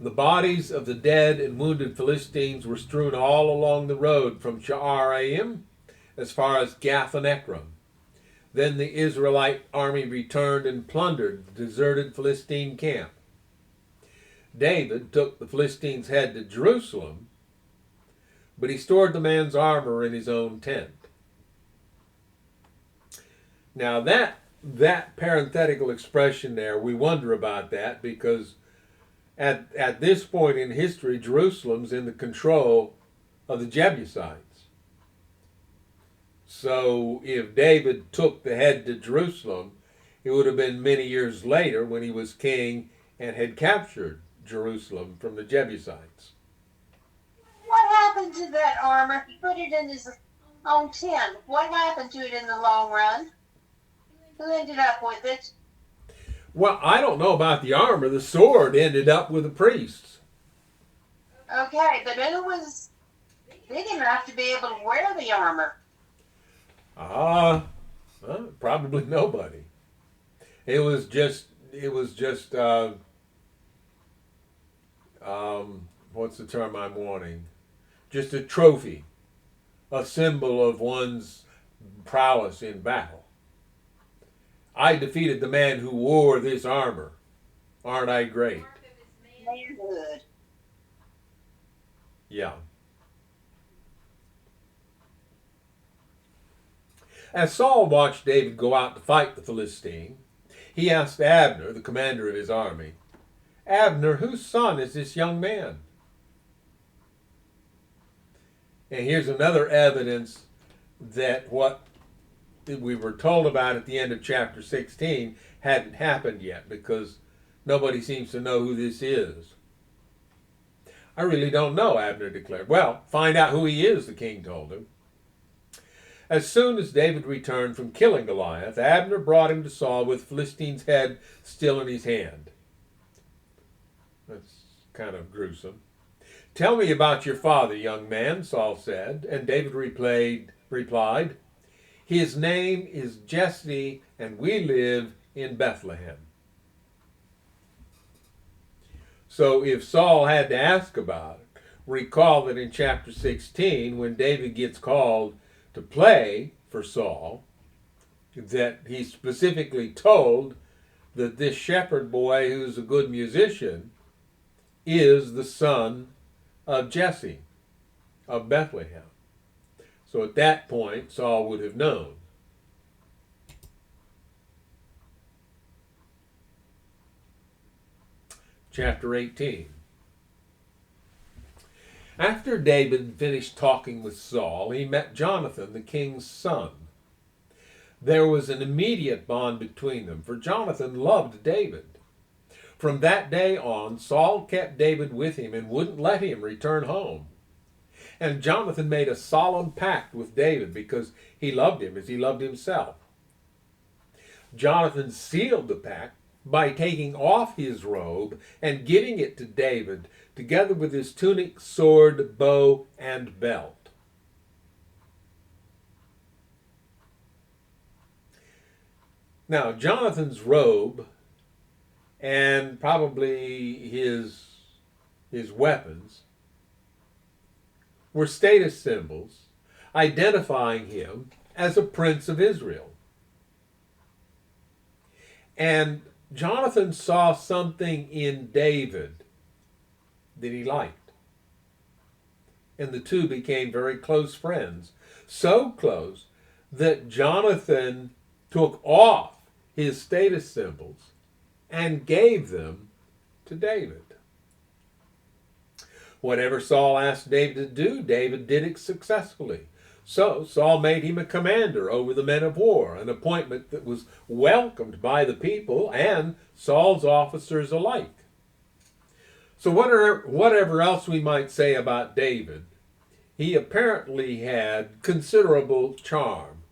the bodies of the dead and wounded Philistines were strewn all along the road from Sha'araim as far as Gath and Ekron. Then the Israelite army returned and plundered the deserted Philistine camp. David took the Philistines' head to Jerusalem, but he stored the man's armor in his own tent. Now that parenthetical expression there, we wonder about that because at this point in history, Jerusalem's in the control of the Jebusites. So if David took the head to Jerusalem, it would have been many years later when he was king and had captured Jerusalem from the Jebusites. What happened to that armor? He put it in his own tent. What happened to it in the long run? Who ended up with it? Well, I don't know about the armor. The sword ended up with the priests. Okay, but who was big enough to be able to wear the armor? Probably nobody. It was just what's the term I'm wanting? Just a trophy, a symbol of one's prowess in battle. I defeated the man who wore this armor. Aren't I great? Manhood. Yeah. As Saul watched David go out to fight the Philistine, he asked Abner, the commander of his army, "Abner, whose son is this young man?" And here's another evidence that what we were told about at the end of chapter 16 hadn't happened yet, because nobody seems to know who this is. "I really don't know," Abner declared. "Well, find out who he is," the king told him. As soon as David returned from killing Goliath, Abner brought him to Saul with Philistine's head still in his hand. That's kind of gruesome. "Tell me about your father, young man," Saul said, and David replied, "His name is Jesse, and we live in Bethlehem." So if Saul had to ask about it, recall that in chapter 16, when David gets called to play for Saul, that he's specifically told that this shepherd boy who's a good musician is the son of Jesse of Bethlehem. So at that point, Saul would have known. Chapter 18. After David finished talking with Saul, he met Jonathan, the king's son. There was an immediate bond between them, for Jonathan loved David. From that day on, Saul kept David with him and wouldn't let him return home. And Jonathan made a solemn pact with David because he loved him as he loved himself. Jonathan sealed the pact by taking off his robe and giving it to David, together with his tunic, sword, bow, and belt. Now, Jonathan's robe and probably his weapons were status symbols identifying him as a prince of Israel. And Jonathan saw something in David that he liked. And the two became very close friends. So close that Jonathan took off his status symbols and gave them to David. Whatever Saul asked David to do, David did it successfully. So Saul made him a commander over the men of war, an appointment that was welcomed by the people and Saul's officers alike. So whatever else we might say about David, he apparently had considerable charm.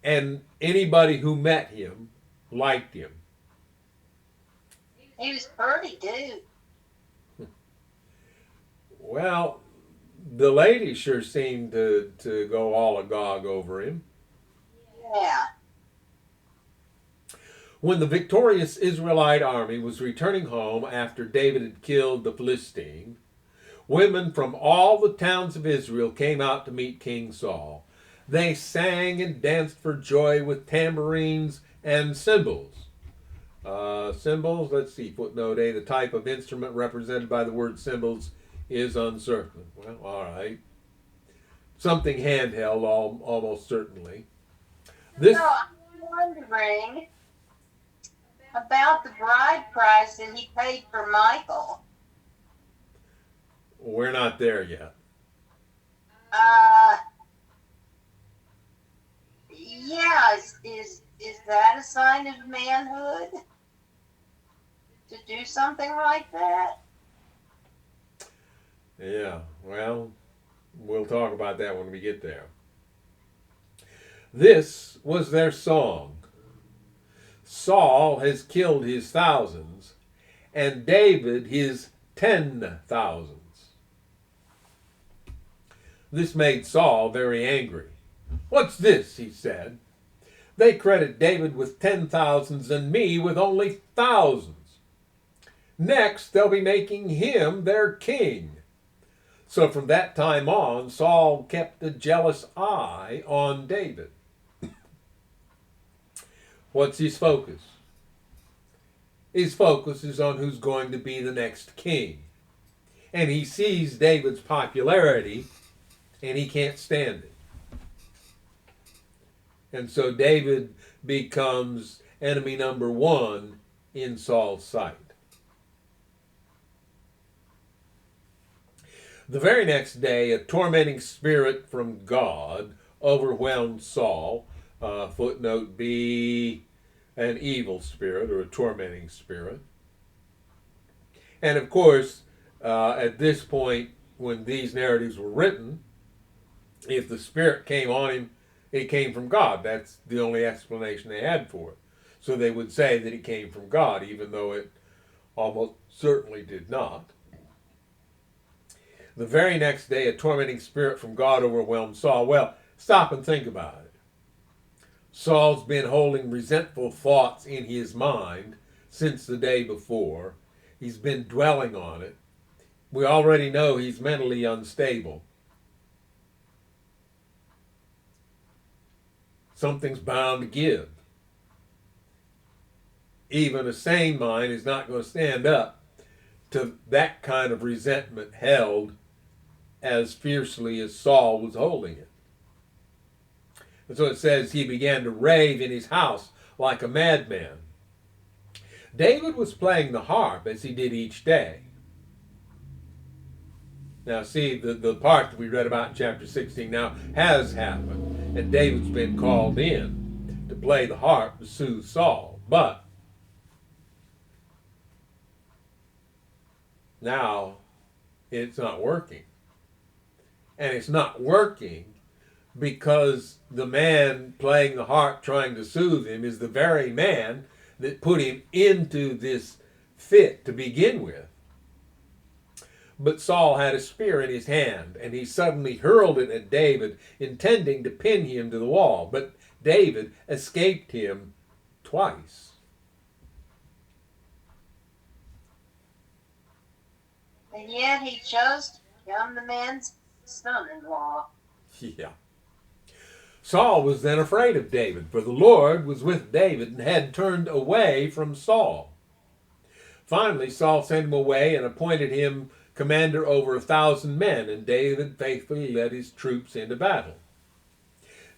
And anybody who met him liked him. He was pretty too. Well, the ladies sure seemed to go all agog over him. Yeah. When the victorious Israelite army was returning home after David had killed the Philistine, women from all the towns of Israel came out to meet King Saul. They sang and danced for joy with tambourines and cymbals. Cymbals, let's see, footnote A, the type of instrument represented by the word cymbals is uncertain. Well, all right. Something handheld, almost certainly. This, So I'm wondering about the bride price that he paid for Michael. we're not there yet. Uh, yeah, is that a sign of manhood to do something like that? Yeah, well, we'll talk about that when we get there. This was their song. Saul has killed his thousands, and David his 10,000s. This made Saul very angry. What's this? He said. They credit David with 10,000s and me with only thousands. Next, they'll be making him their king. So from that time on, Saul kept a jealous eye on David. What's his focus? His focus is on who's going to be the next king. And he sees David's popularity and he can't stand it. And so David becomes enemy number one in Saul's sight. The very next day, a tormenting spirit from God overwhelmed Saul. Footnote B, an evil spirit or a tormenting spirit. And of course, at this point, when these narratives were written, if the spirit came on him, it came from God. That's the only explanation they had for it. So they would say that it came from God, even though it almost certainly did not. The very next day, a tormenting spirit from God overwhelmed Saul. Well, stop and think about it. Saul's been holding resentful thoughts in his mind since the day before. He's been dwelling on it. We already know he's mentally unstable. Something's bound to give. Even a sane mind is not going to stand up to that kind of resentment held as fiercely as Saul was holding it. And so it says he began to rave in his house like a madman. David was playing the harp as he did each day. Now see, the part that we read about in chapter 16 now has happened, and David's been called in to play the harp to soothe Saul. But now it's not working. And it's not working because the man playing the harp trying to soothe him is the very man that put him into this fit to begin with. But Saul had a spear in his hand, and he suddenly hurled it at David, intending to pin him to the wall. But David escaped him twice. And yet he chose to become the man's son-in-law. Yeah. Saul was then afraid of David, for the Lord was with David and had turned away from Saul. Finally, Saul sent him away and appointed him commander over 1,000 men, and David faithfully led his troops into battle.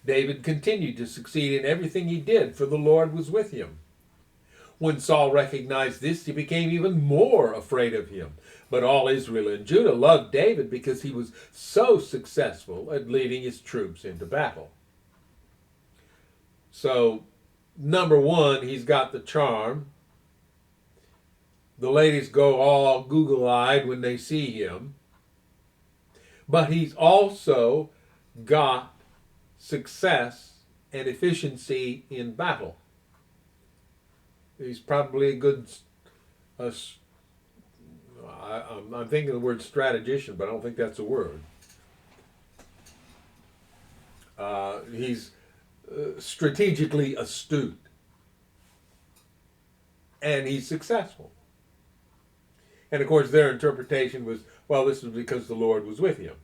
David continued to succeed in everything he did, for the Lord was with him. When Saul recognized this, he became even more afraid of him. But all Israel and Judah loved David because he was so successful at leading his troops into battle. So, number one, he's got the charm. The ladies go all Google-eyed when they see him. But he's also got success and efficiency in battle. He's probably a good. Uh, I'm thinking of the word strategician, but I don't think that's a word. He's strategically astute, and he's successful. And of course, their interpretation was, well, this was because the Lord was with him.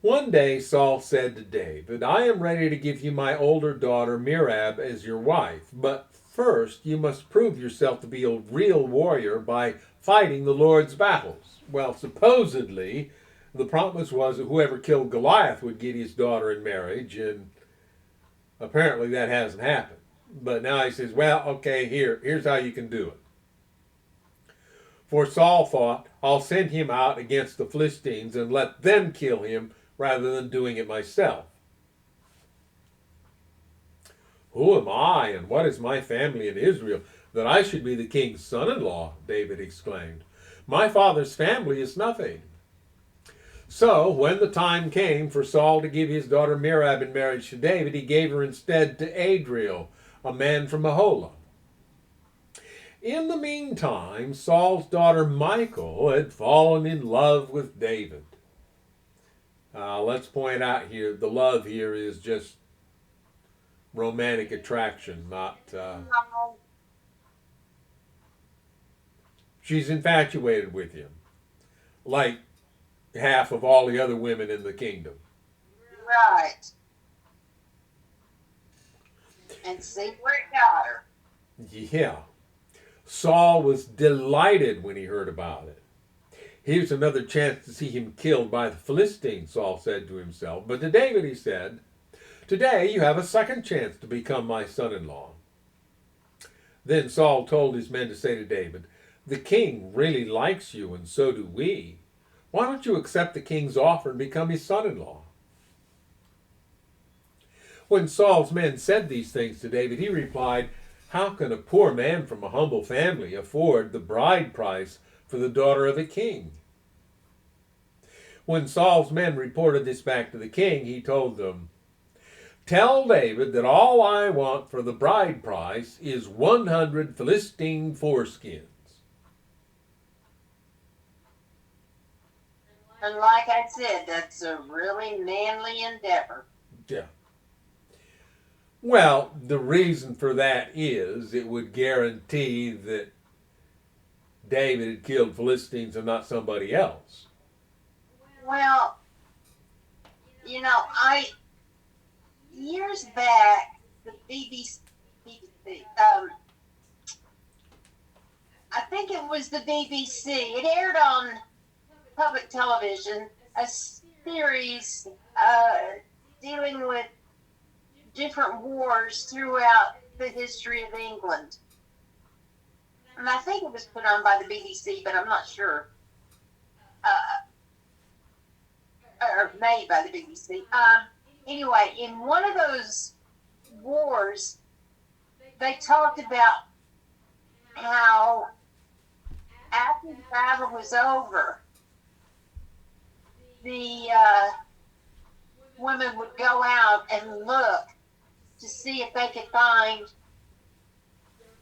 One day Saul said to David, I am ready to give you my older daughter Merab as your wife, but first you must prove yourself to be a real warrior by fighting the Lord's battles. Well, supposedly, the promise was that whoever killed Goliath would get his daughter in marriage, and apparently that hasn't happened. But now he says, well, okay, here's how you can do it. For Saul thought, I'll send him out against the Philistines and let them kill him rather than doing it myself. Who am I, and what is my family in Israel, that I should be the king's son-in-law? David exclaimed. My father's family is nothing. So, when the time came for Saul to give his daughter Merab in marriage to David, he gave her instead to Adriel, a man from Mahola. In the meantime, Saul's daughter Michal had fallen in love with David. Let's point out here, the love here is just romantic attraction, not. She's infatuated with him, like half of all the other women in the kingdom. Right. And see where it got her. Yeah. Saul was delighted when he heard about it. Here's another chance to see him killed by the Philistines, Saul said to himself. But to David he said, today you have a second chance to become my son-in-law. Then Saul told his men to say to David, the king really likes you, and so do we. Why don't you accept the king's offer and become his son-in-law? When Saul's men said these things to David, he replied, how can a poor man from a humble family afford the bride price for the daughter of a king? When Saul's men reported this back to the king, he told them, tell David that all I want for the bride price is 100 Philistine foreskins. And like I said, that's a really manly endeavor. Yeah. Well, the reason for that is it would guarantee that David had killed Philistines and not somebody else. Well, years back, the BBC, I think it was the BBC, it aired on public television a series dealing with different wars throughout the history of England. And I think it was put on by the BBC, but I'm not sure. Or made by the BBC. Anyway, in one of those wars, they talked about how after the battle was over, the women would go out and look to see if they could find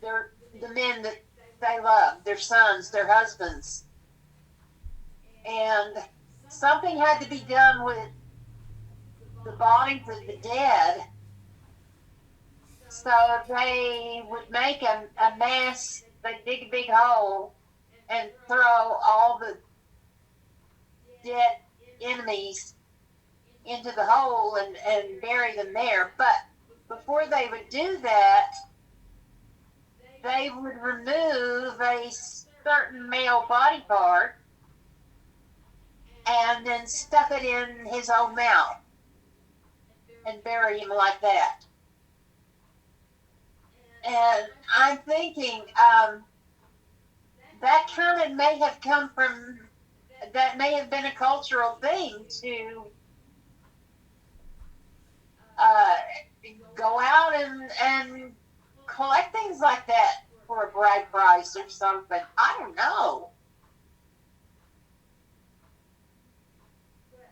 the men that they loved, their sons, their husbands. And something had to be done with the bodies of the dead. So they would make a mass, they'd dig a big hole and throw all the dead enemies into the hole and bury them there. But before they would do that, they would remove a certain male body part and then stuff it in his own mouth and bury him like that. And I'm thinking that kind of may have come from, that may have been a cultural thing to go out and collect things like that for a bride price or something. I don't know.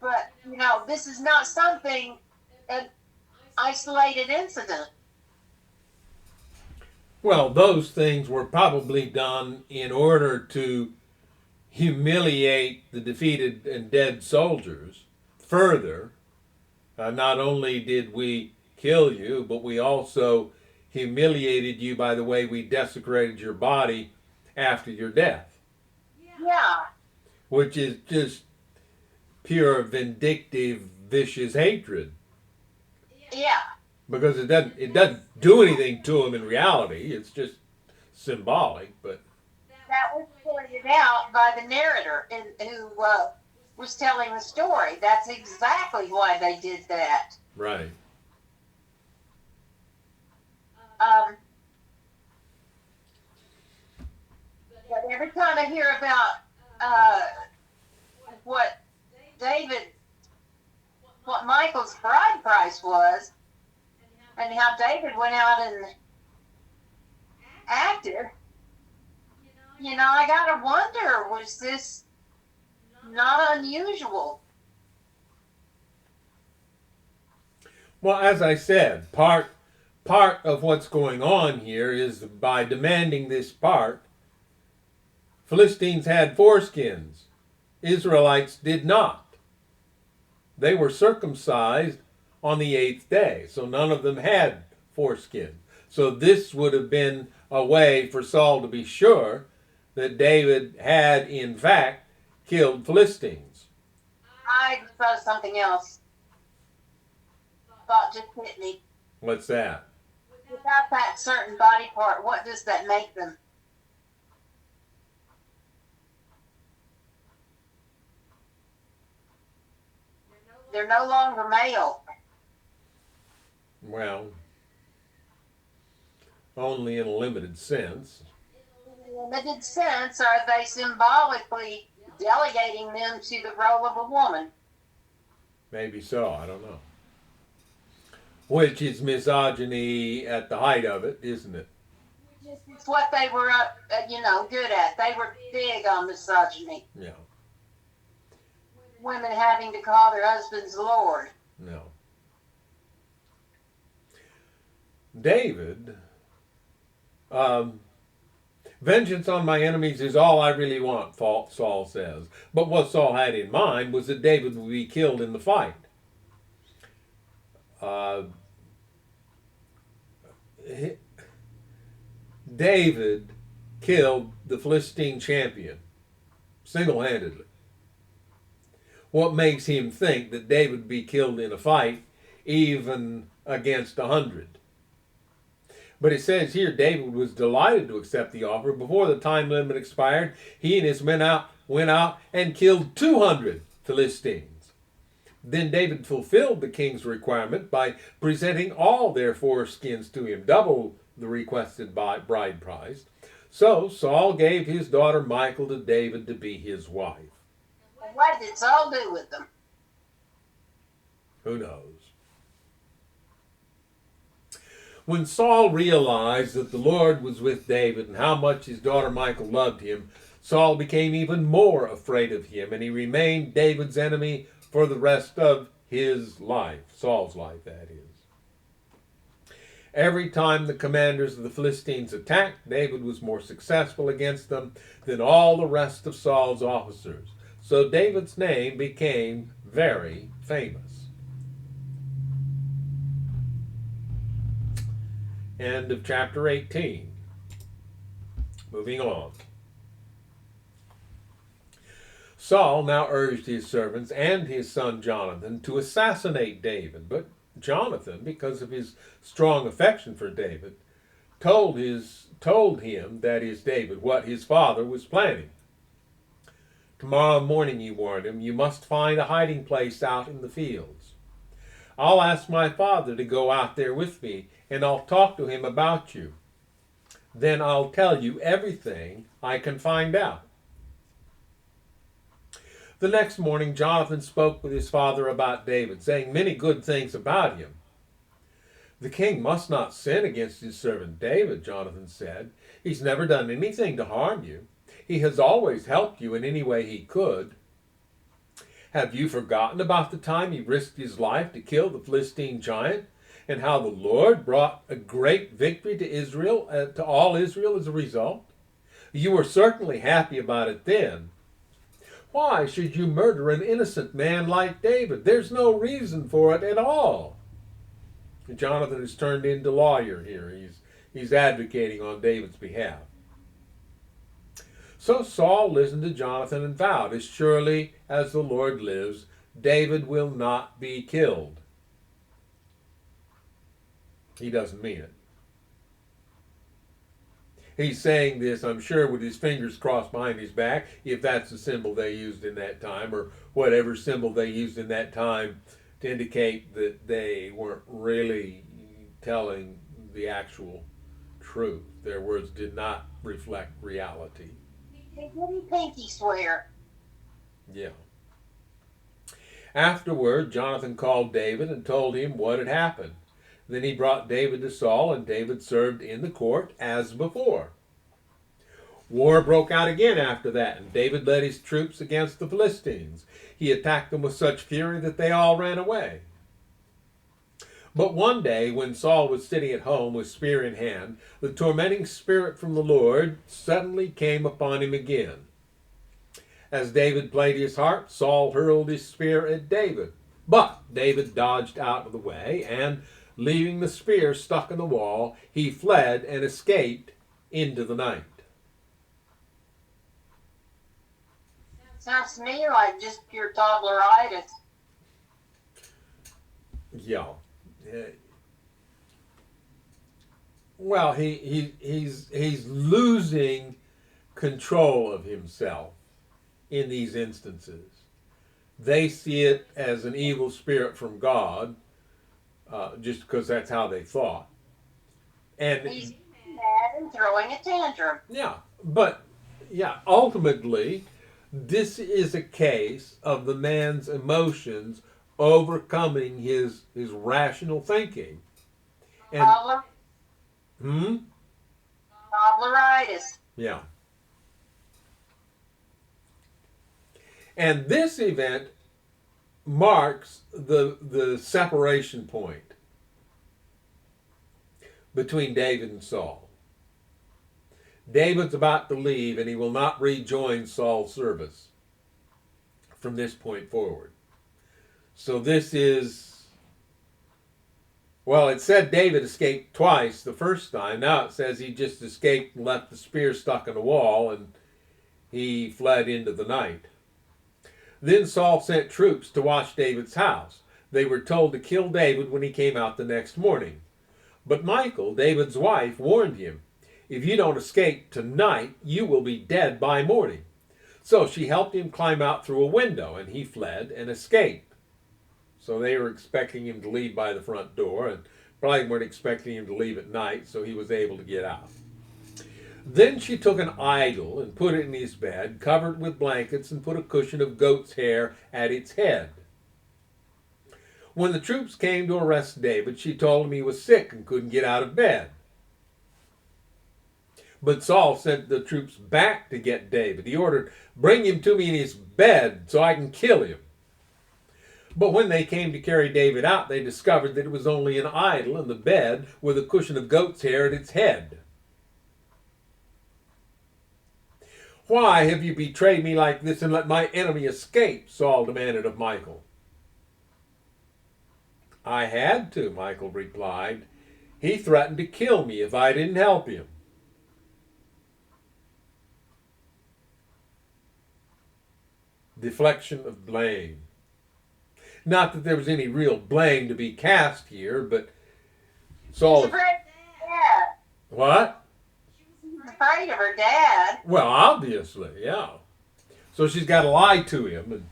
But, this is not something, an isolated incident. Well, those things were probably done in order to humiliate the defeated and dead soldiers further. Not only did we kill you, but we also humiliated you by the way we desecrated your body after your death, Yeah, which is just pure vindictive, vicious hatred. yeah. Because it doesn't do anything to them in reality. It's just symbolic. But That was pointed out by the narrator who was telling the story. That's exactly why they did that. right, Um, but every time I hear about what David, what Michael's bride price was, and how David went out and acted, I gotta wonder, was this not unusual? well, as I said, part of what's going on here is by demanding this part, Philistines had foreskins. Israelites did not. They were circumcised on the 8th day, so none of them had foreskin. So this would have been a way for Saul to be sure that David had, in fact, killed Philistines. I suppose something else. Thought just hit me. What's that? Without that certain body part, what does that make them? They're no longer male. Well, only in a limited sense. In a limited sense, are they symbolically delegating them to the role of a woman? Maybe so, I don't know. Which is misogyny at the height of it, isn't it? It's what they were, good at. They were big on misogyny. Yeah, Women having to call their husbands Lord. no. David, vengeance on my enemies is all I really want, Saul says. But what Saul had in mind was that David would be killed in the fight. David killed the Philistine champion single handedly. What makes him think that David would be killed in a fight, even against 100? But it says here David was delighted to accept the offer. Before the time limit expired, he and his men went out and killed 200 Philistines. Then David fulfilled the king's requirement by presenting all their foreskins to him, double the requested bride price. So Saul gave his daughter Michal to David to be his wife. What did Saul do with them? Who knows? When Saul realized that the Lord was with David and how much his daughter Michal loved him, Saul became even more afraid of him, and he remained David's enemy for the rest of his life, Saul's life, that is. Every time the commanders of the Philistines attacked, David was more successful against them than all the rest of Saul's officers. So David's name became very famous. End of chapter 18. Moving on. Saul now urged his servants and his son Jonathan to assassinate David, but Jonathan, because of his strong affection for David, told him, that is David, what his father was planning. Tomorrow morning, he warned him, you must find a hiding place out in the fields. I'll ask my father to go out there with me, and I'll talk to him about you. Then I'll tell you everything I can find out. The next morning, Jonathan spoke with his father about David, saying many good things about him. The king must not sin against his servant David, Jonathan said. He's never done anything to harm you. He has always helped you in any way he could. Have you forgotten about the time he risked his life to kill the Philistine giant, and how the Lord brought a great victory to Israel, to all Israel as a result? You were certainly happy about it then. Why should you murder an innocent man like David? There's no reason for it at all. Jonathan is turned into lawyer here. He's advocating on David's behalf. So Saul listened to Jonathan and vowed, as surely as the Lord lives, David will not be killed. He doesn't mean it. He's saying this, I'm sure, with his fingers crossed behind his back, if that's the symbol they used in that time, or whatever symbol they used in that time to indicate that they weren't really telling the actual truth. Their words did not reflect reality. They didn't pinky swear. Yeah. Afterward, Jonathan called David and told him what had happened. Then he brought David to Saul, and David served in the court as before. War broke out again after that, and David led his troops against the Philistines. He attacked them with such fury that they all ran away. But one day, when Saul was sitting at home with spear in hand, the tormenting spirit from the Lord suddenly came upon him again. As David played his harp, Saul hurled his spear at David. But David dodged out of the way, and leaving the spear stuck in the wall, he fled and escaped into the night. Sounds to me like just pure toddleritis. Yeah. Well, he's losing control of himself in these instances. They see it as an evil spirit from God, just because that's how they thought. And he's mad and throwing a tantrum. Ultimately, this is a case of the man's emotions overcoming his rational thinking. And toddleritis. Yeah. And this event marks the separation point between David and Saul. David's about to leave, and he will not rejoin Saul's service from this point forward. So this is, well, it said David escaped twice the first time. Now it says he just escaped and left the spear stuck in the wall, and he fled into the night. Then Saul sent troops to watch David's house. They were told to kill David when he came out the next morning. But Michal, David's wife, warned him, "If you don't escape tonight, you will be dead by morning." So she helped him climb out through a window, and he fled and escaped. So they were expecting him to leave by the front door, and probably weren't expecting him to leave at night, so he was able to get out. Then she took an idol and put it in his bed, covered it with blankets, and put a cushion of goat's hair at its head. When the troops came to arrest David, she told him he was sick and couldn't get out of bed. But Saul sent the troops back to get David. He ordered, "Bring him to me in his bed so I can kill him." But when they came to carry David out, they discovered that it was only an idol in the bed with a cushion of goat's hair at its head. "Why have you betrayed me like this and let my enemy escape?" Saul demanded of Michal. "I had to," Michal replied. "He threatened to kill me if I didn't help him." Deflection of blame. Not that there was any real blame to be cast here, but Saul... She's afraid of her dad. What? She's afraid of her dad. Well, obviously, yeah. So she's got to lie to him and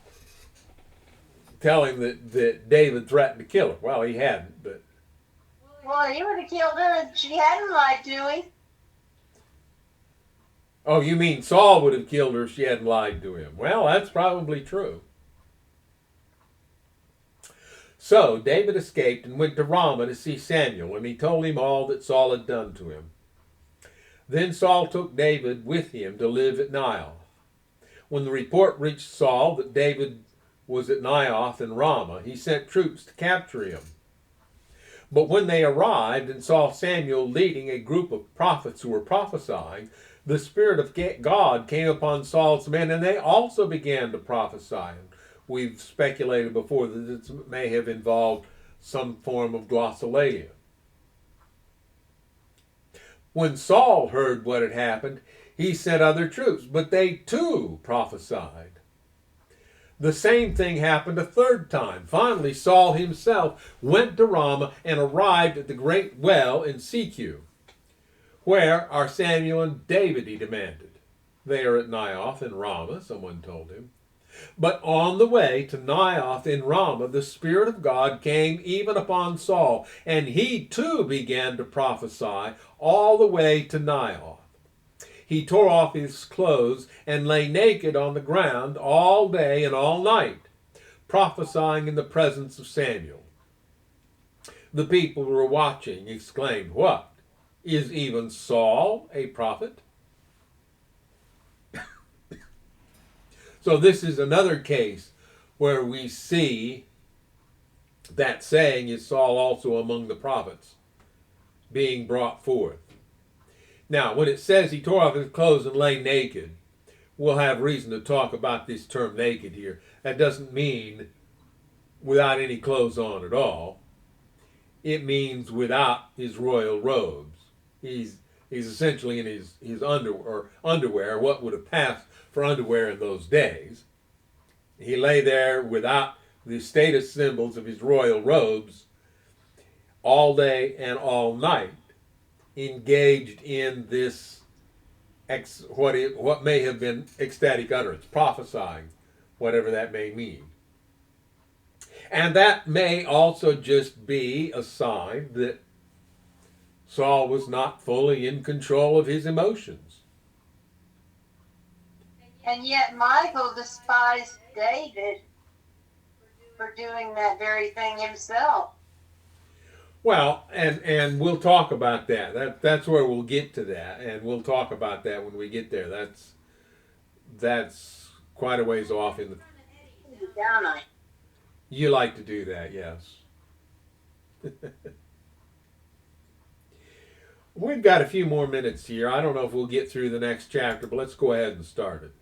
tell him that David threatened to kill her. Well, he hadn't, but... Well, he would have killed her if she hadn't lied to him. Oh, you mean Saul would have killed her if she hadn't lied to him? Well, that's probably true. So David escaped and went to Ramah to see Samuel, and he told him all that Saul had done to him. Then Saul took David with him to live at Nile. When the report reached Saul that David was at Naioth in Ramah, he sent troops to capture him. But when they arrived and saw Samuel leading a group of prophets who were prophesying, the Spirit of God came upon Saul's men, and they also began to prophesy. We've speculated before that this may have involved some form of glossolalia. When Saul heard what had happened, he sent other troops, but they too prophesied. The same thing happened a third time. Finally, Saul himself went to Ramah and arrived at the great well in Secu. Where are Samuel and David, he demanded. They are at Naioth in Ramah, someone told him. But on the way to Naioth in Ramah, the Spirit of God came even upon Saul, and he too began to prophesy all the way to Naioth. He tore off his clothes and lay naked on the ground all day and all night, prophesying in the presence of Samuel. The people who were watching exclaimed, "What? Is even Saul a prophet?" So this is another case where we see that saying, "Is Saul also among the prophets?" being brought forth. Now, when it says he tore off his clothes and lay naked, we'll have reason to talk about this term naked here. That doesn't mean without any clothes on at all. It means without his royal robes. He's essentially in his underwear, what would have passed for underwear in those days. He lay there without the status symbols of his royal robes all day and all night, engaged in this what may have been ecstatic utterance, prophesying, whatever that may mean. And that may also just be a sign that Saul was not fully in control of his emotions. And yet Michael despised David for doing that very thing himself. Well, and we'll talk about that. That's where we'll get to that, and we'll talk about that when we get there. That's quite a ways off in the. You like to do that, yes. We've got a few more minutes here. I don't know if we'll get through the next chapter, but let's go ahead and start it.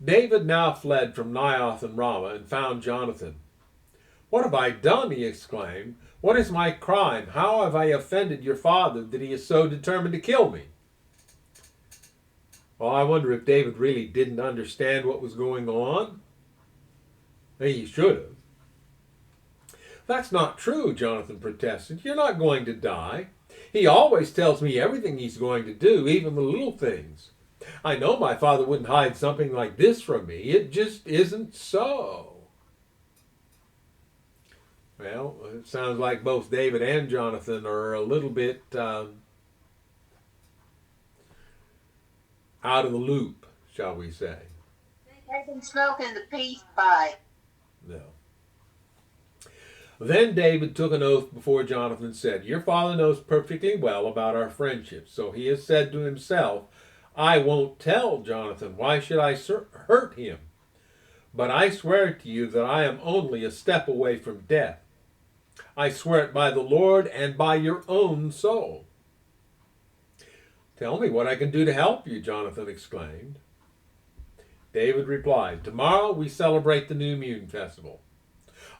David now fled from Naioth and Ramah and found Jonathan. "What have I done?" he exclaimed. "What is my crime? How have I offended your father that he is so determined to kill me?" Well, I wonder if David really didn't understand what was going on. He should have. "That's not true," Jonathan protested. "You're not going to die. He always tells me everything he's going to do, even the little things. I know my father wouldn't hide something like this from me. It just isn't so." Well, it sounds like both David and Jonathan are a little bit out of the loop, shall we say. They've been smoking the peace pipe. No. Then David took an oath before Jonathan and said, "Your father knows perfectly well about our friendship, so he has said to himself, 'I won't tell Jonathan. Why should I hurt him? But I swear to you that I am only a step away from death. I swear it by the Lord and by your own soul.'" "Tell me what I can do to help you," Jonathan exclaimed. David replied, "Tomorrow we celebrate the New Moon Festival.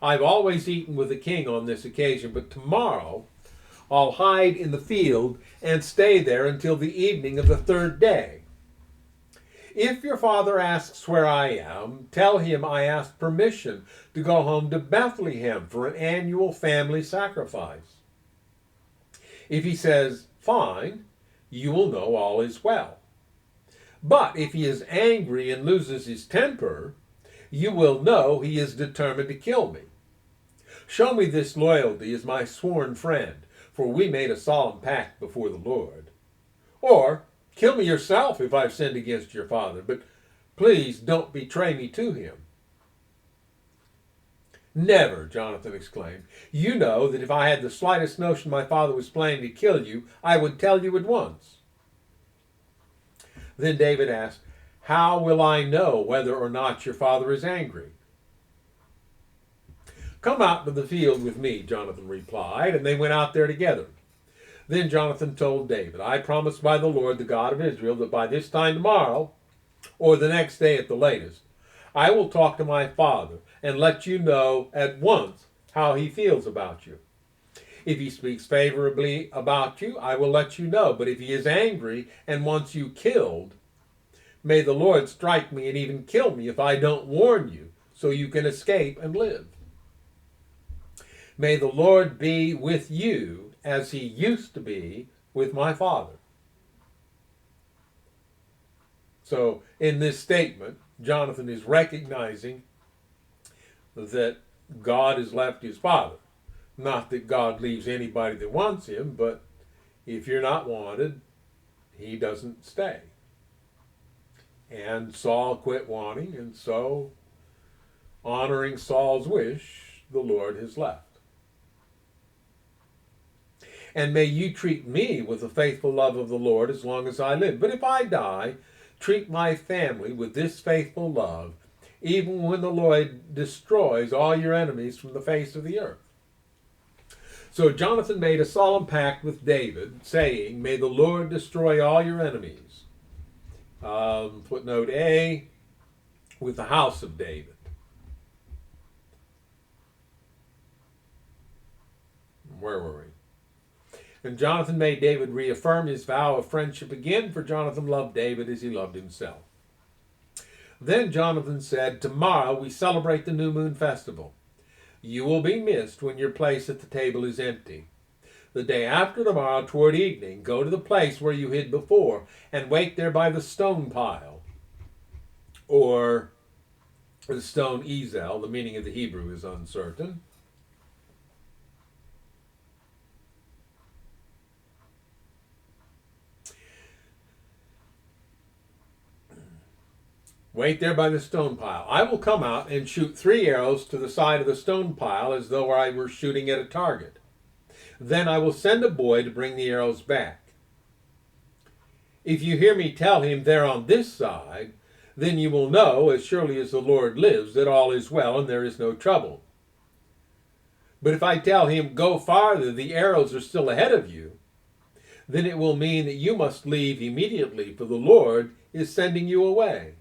I've always eaten with the king on this occasion, but tomorrow I'll hide in the field and stay there until the evening of the third day. If your father asks where I am, tell him I asked permission to go home to Bethlehem for an annual family sacrifice. If he says, 'Fine,' you will know all is well. But if he is angry and loses his temper, you will know he is determined to kill me. Show me this loyalty as my sworn friend, for we made a solemn pact before the Lord. Or kill me yourself if I've sinned against your father, but please don't betray me to him." "Never," Jonathan exclaimed. "You know that if I had the slightest notion my father was planning to kill you, I would tell you at once." Then David asked, how will I know whether or not your father is angry? Come out to the field with me, Jonathan replied, and they went out there together. Then Jonathan told David, I promise by the Lord, the God of Israel, that by this time tomorrow, or the next day at the latest, I will talk to my father and let you know at once how he feels about you. If he speaks favorably about you, I will let you know. But if he is angry and wants you killed, may the Lord strike me and even kill me if I don't warn you, so you can escape and live. May the Lord be with you as he used to be with my father. So in this statement, Jonathan is recognizing that God has left his father. Not that God leaves anybody that wants him, but if you're not wanted, he doesn't stay. And Saul quit wanting, and so, honoring Saul's wish, the Lord has left. And may you treat me with the faithful love of the Lord as long as I live. But if I die, treat my family with this faithful love, even when the Lord destroys all your enemies from the face of the earth. So Jonathan made a solemn pact with David, saying, may the Lord destroy all your enemies. Footnote A, with the house of David. Where were we? And Jonathan made David reaffirm his vow of friendship again, for Jonathan loved David as he loved himself. Then Jonathan said, tomorrow we celebrate the new moon festival. You will be missed when your place at the table is empty. The day after tomorrow, toward evening, go to the place where you hid before, and wait there by the stone pile, or the stone ezel. The meaning of the Hebrew is uncertain. Wait there by the stone pile. I will come out and shoot 3 arrows to the side of the stone pile as though I were shooting at a target. Then I will send a boy to bring the arrows back. If you hear me tell him they're on this side, then you will know, as surely as the Lord lives, that all is well and there is no trouble. But if I tell him, go farther, the arrows are still ahead of you, then it will mean that you must leave immediately, for the Lord is sending you away.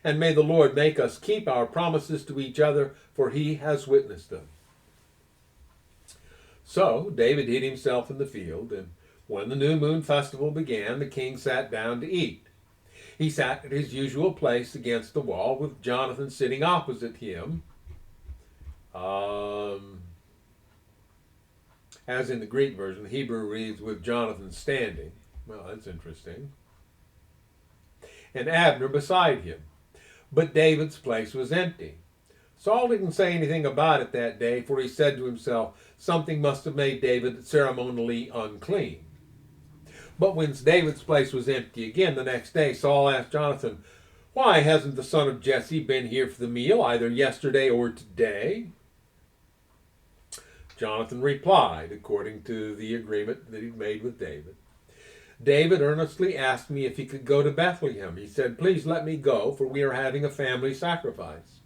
And may the Lord make us keep our promises to each other, for he has witnessed them. So David hid himself in the field, and when the new moon festival began, the king sat down to eat. He sat at his usual place against the wall, with Jonathan sitting opposite him. As in the Greek version, the Hebrew reads, with Jonathan standing. Well, that's interesting. And Abner beside him. But David's place was empty. Saul didn't say anything about it that day, for he said to himself, something must have made David ceremonially unclean. But when David's place was empty again the next day, Saul asked Jonathan, why hasn't the son of Jesse been here for the meal, either yesterday or today? Jonathan replied, according to the agreement that he'd made with David, David earnestly asked me if he could go to Bethlehem. He said, please let me go, for we are having a family sacrifice.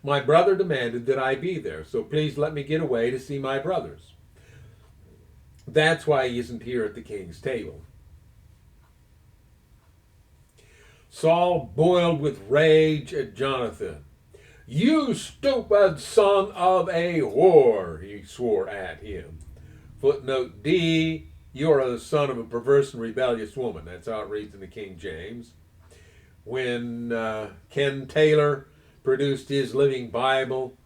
My brother demanded that I be there, so please let me get away to see my brothers. That's why he isn't here at the king's table. Saul boiled with rage at Jonathan. You stupid son of a whore, he swore at him. Footnote D, you are the son of a perverse and rebellious woman. That's how it reads in the King James. When Ken Taylor produced his Living Bible,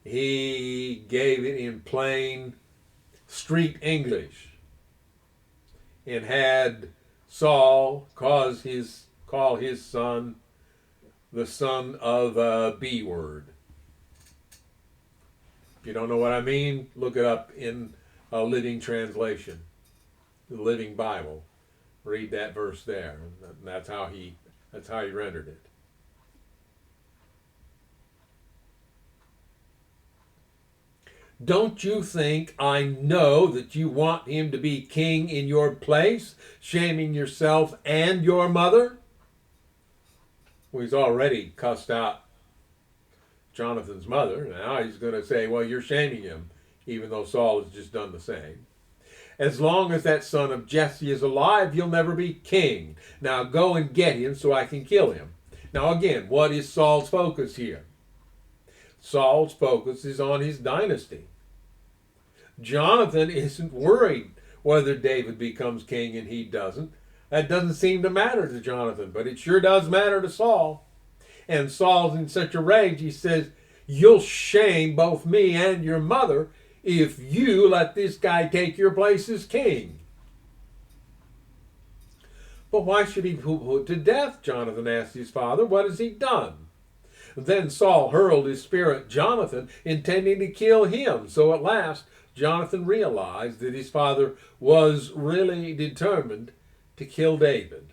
he gave it in plain street English and had Saul call his son the son of a B word. If you don't know what I mean, look it up in a Living Translation, the Living Bible. Read that verse there. That's how he rendered it. Don't you think I know that you want him to be king in your place, shaming yourself and your mother? Well, he's already cussed out Jonathan's mother. Now he's going to say, well, you're shaming him, even though Saul has just done the same. As long as that son of Jesse is alive, he'll never be king. Now go and get him so I can kill him. Now again, what is Saul's focus here? Saul's focus is on his dynasty. Jonathan isn't worried whether David becomes king and he doesn't. That doesn't seem to matter to Jonathan, but it sure does matter to Saul. And Saul's in such a rage, he says, you'll shame both me and your mother if you let this guy take your place as king. But why should he be put to death? Jonathan asked his father. What has he done? Then Saul hurled his spear at Jonathan, intending to kill him. So at last, Jonathan realized that his father was really determined to kill David.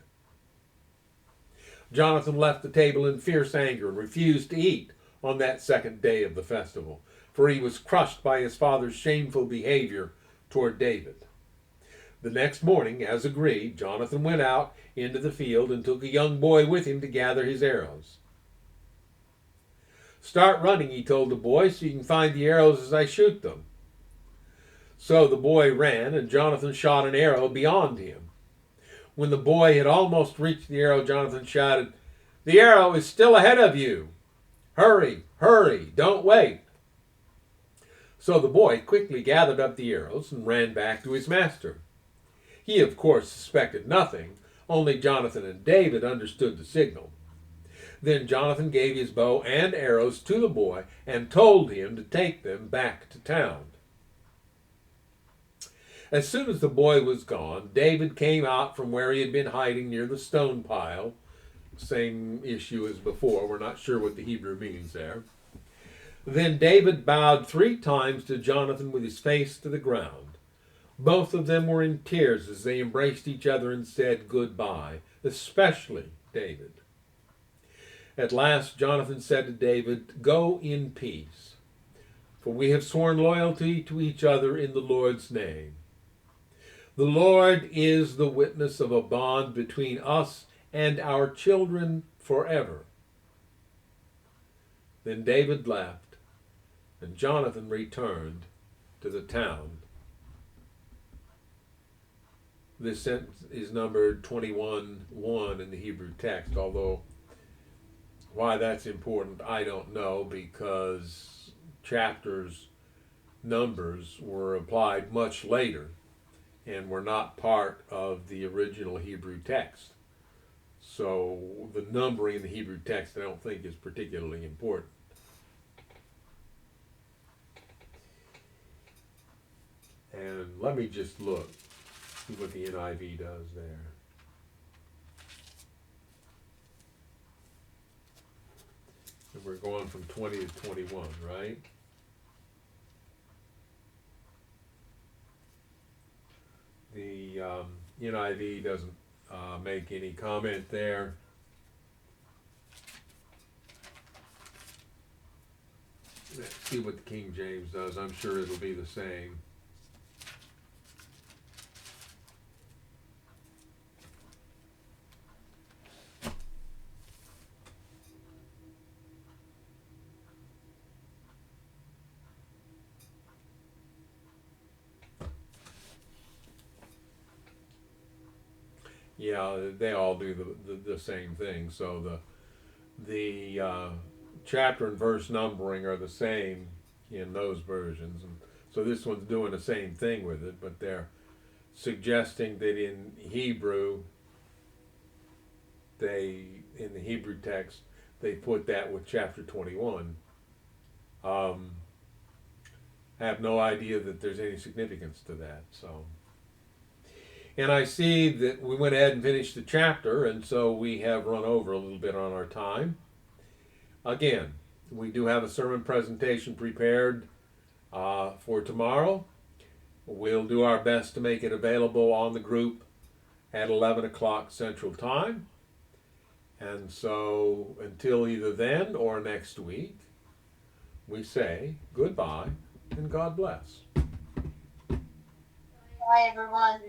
Jonathan left the table in fierce anger and refused to eat on that second day of the festival, for he was crushed by his father's shameful behavior toward David. The next morning, as agreed, Jonathan went out into the field and took a young boy with him to gather his arrows. Start running, he told the boy, so you can find the arrows as I shoot them. So the boy ran, and Jonathan shot an arrow beyond him. When the boy had almost reached the arrow, Jonathan shouted, "The arrow is still ahead of you. Hurry, hurry, don't wait." So the boy quickly gathered up the arrows and ran back to his master. He, of course, suspected nothing. Only Jonathan and David understood the signal. Then Jonathan gave his bow and arrows to the boy and told him to take them back to town. As soon as the boy was gone, David came out from where he had been hiding near the stone pile. Same issue as before. We're not sure what the Hebrew means there. Then David bowed 3 times to Jonathan with his face to the ground. Both of them were in tears as they embraced each other and said goodbye, especially David. At last Jonathan said to David, "Go in peace, for we have sworn loyalty to each other in the Lord's name. The Lord is the witness of a bond between us and our children forever." Then David left, and Jonathan returned to the town. This sentence is numbered 21:1 in the Hebrew text, although why that's important, I don't know, because chapters, numbers were applied much later and were not part of the original Hebrew text. So the numbering in the Hebrew text I don't think is particularly important. And let me just look, see what the NIV does there. And we're going from 20 to 21, right? The NIV doesn't make any comment there. Let's see what the King James does. I'm sure it'll be the same. Yeah, they all do the same thing. So the chapter and verse numbering are the same in those versions, and so this one's doing the same thing with it, but they're suggesting that in Hebrew, in the Hebrew text, they put that with chapter 21. Have no idea that there's any significance to that. So. And I see that we went ahead and finished the chapter, and so we have run over a little bit on our time. Again, we do have a sermon presentation prepared for tomorrow. We'll do our best to make it available on the group at 11 o'clock Central Time. And so until either then or next week, we say goodbye and God bless. Bye, everyone.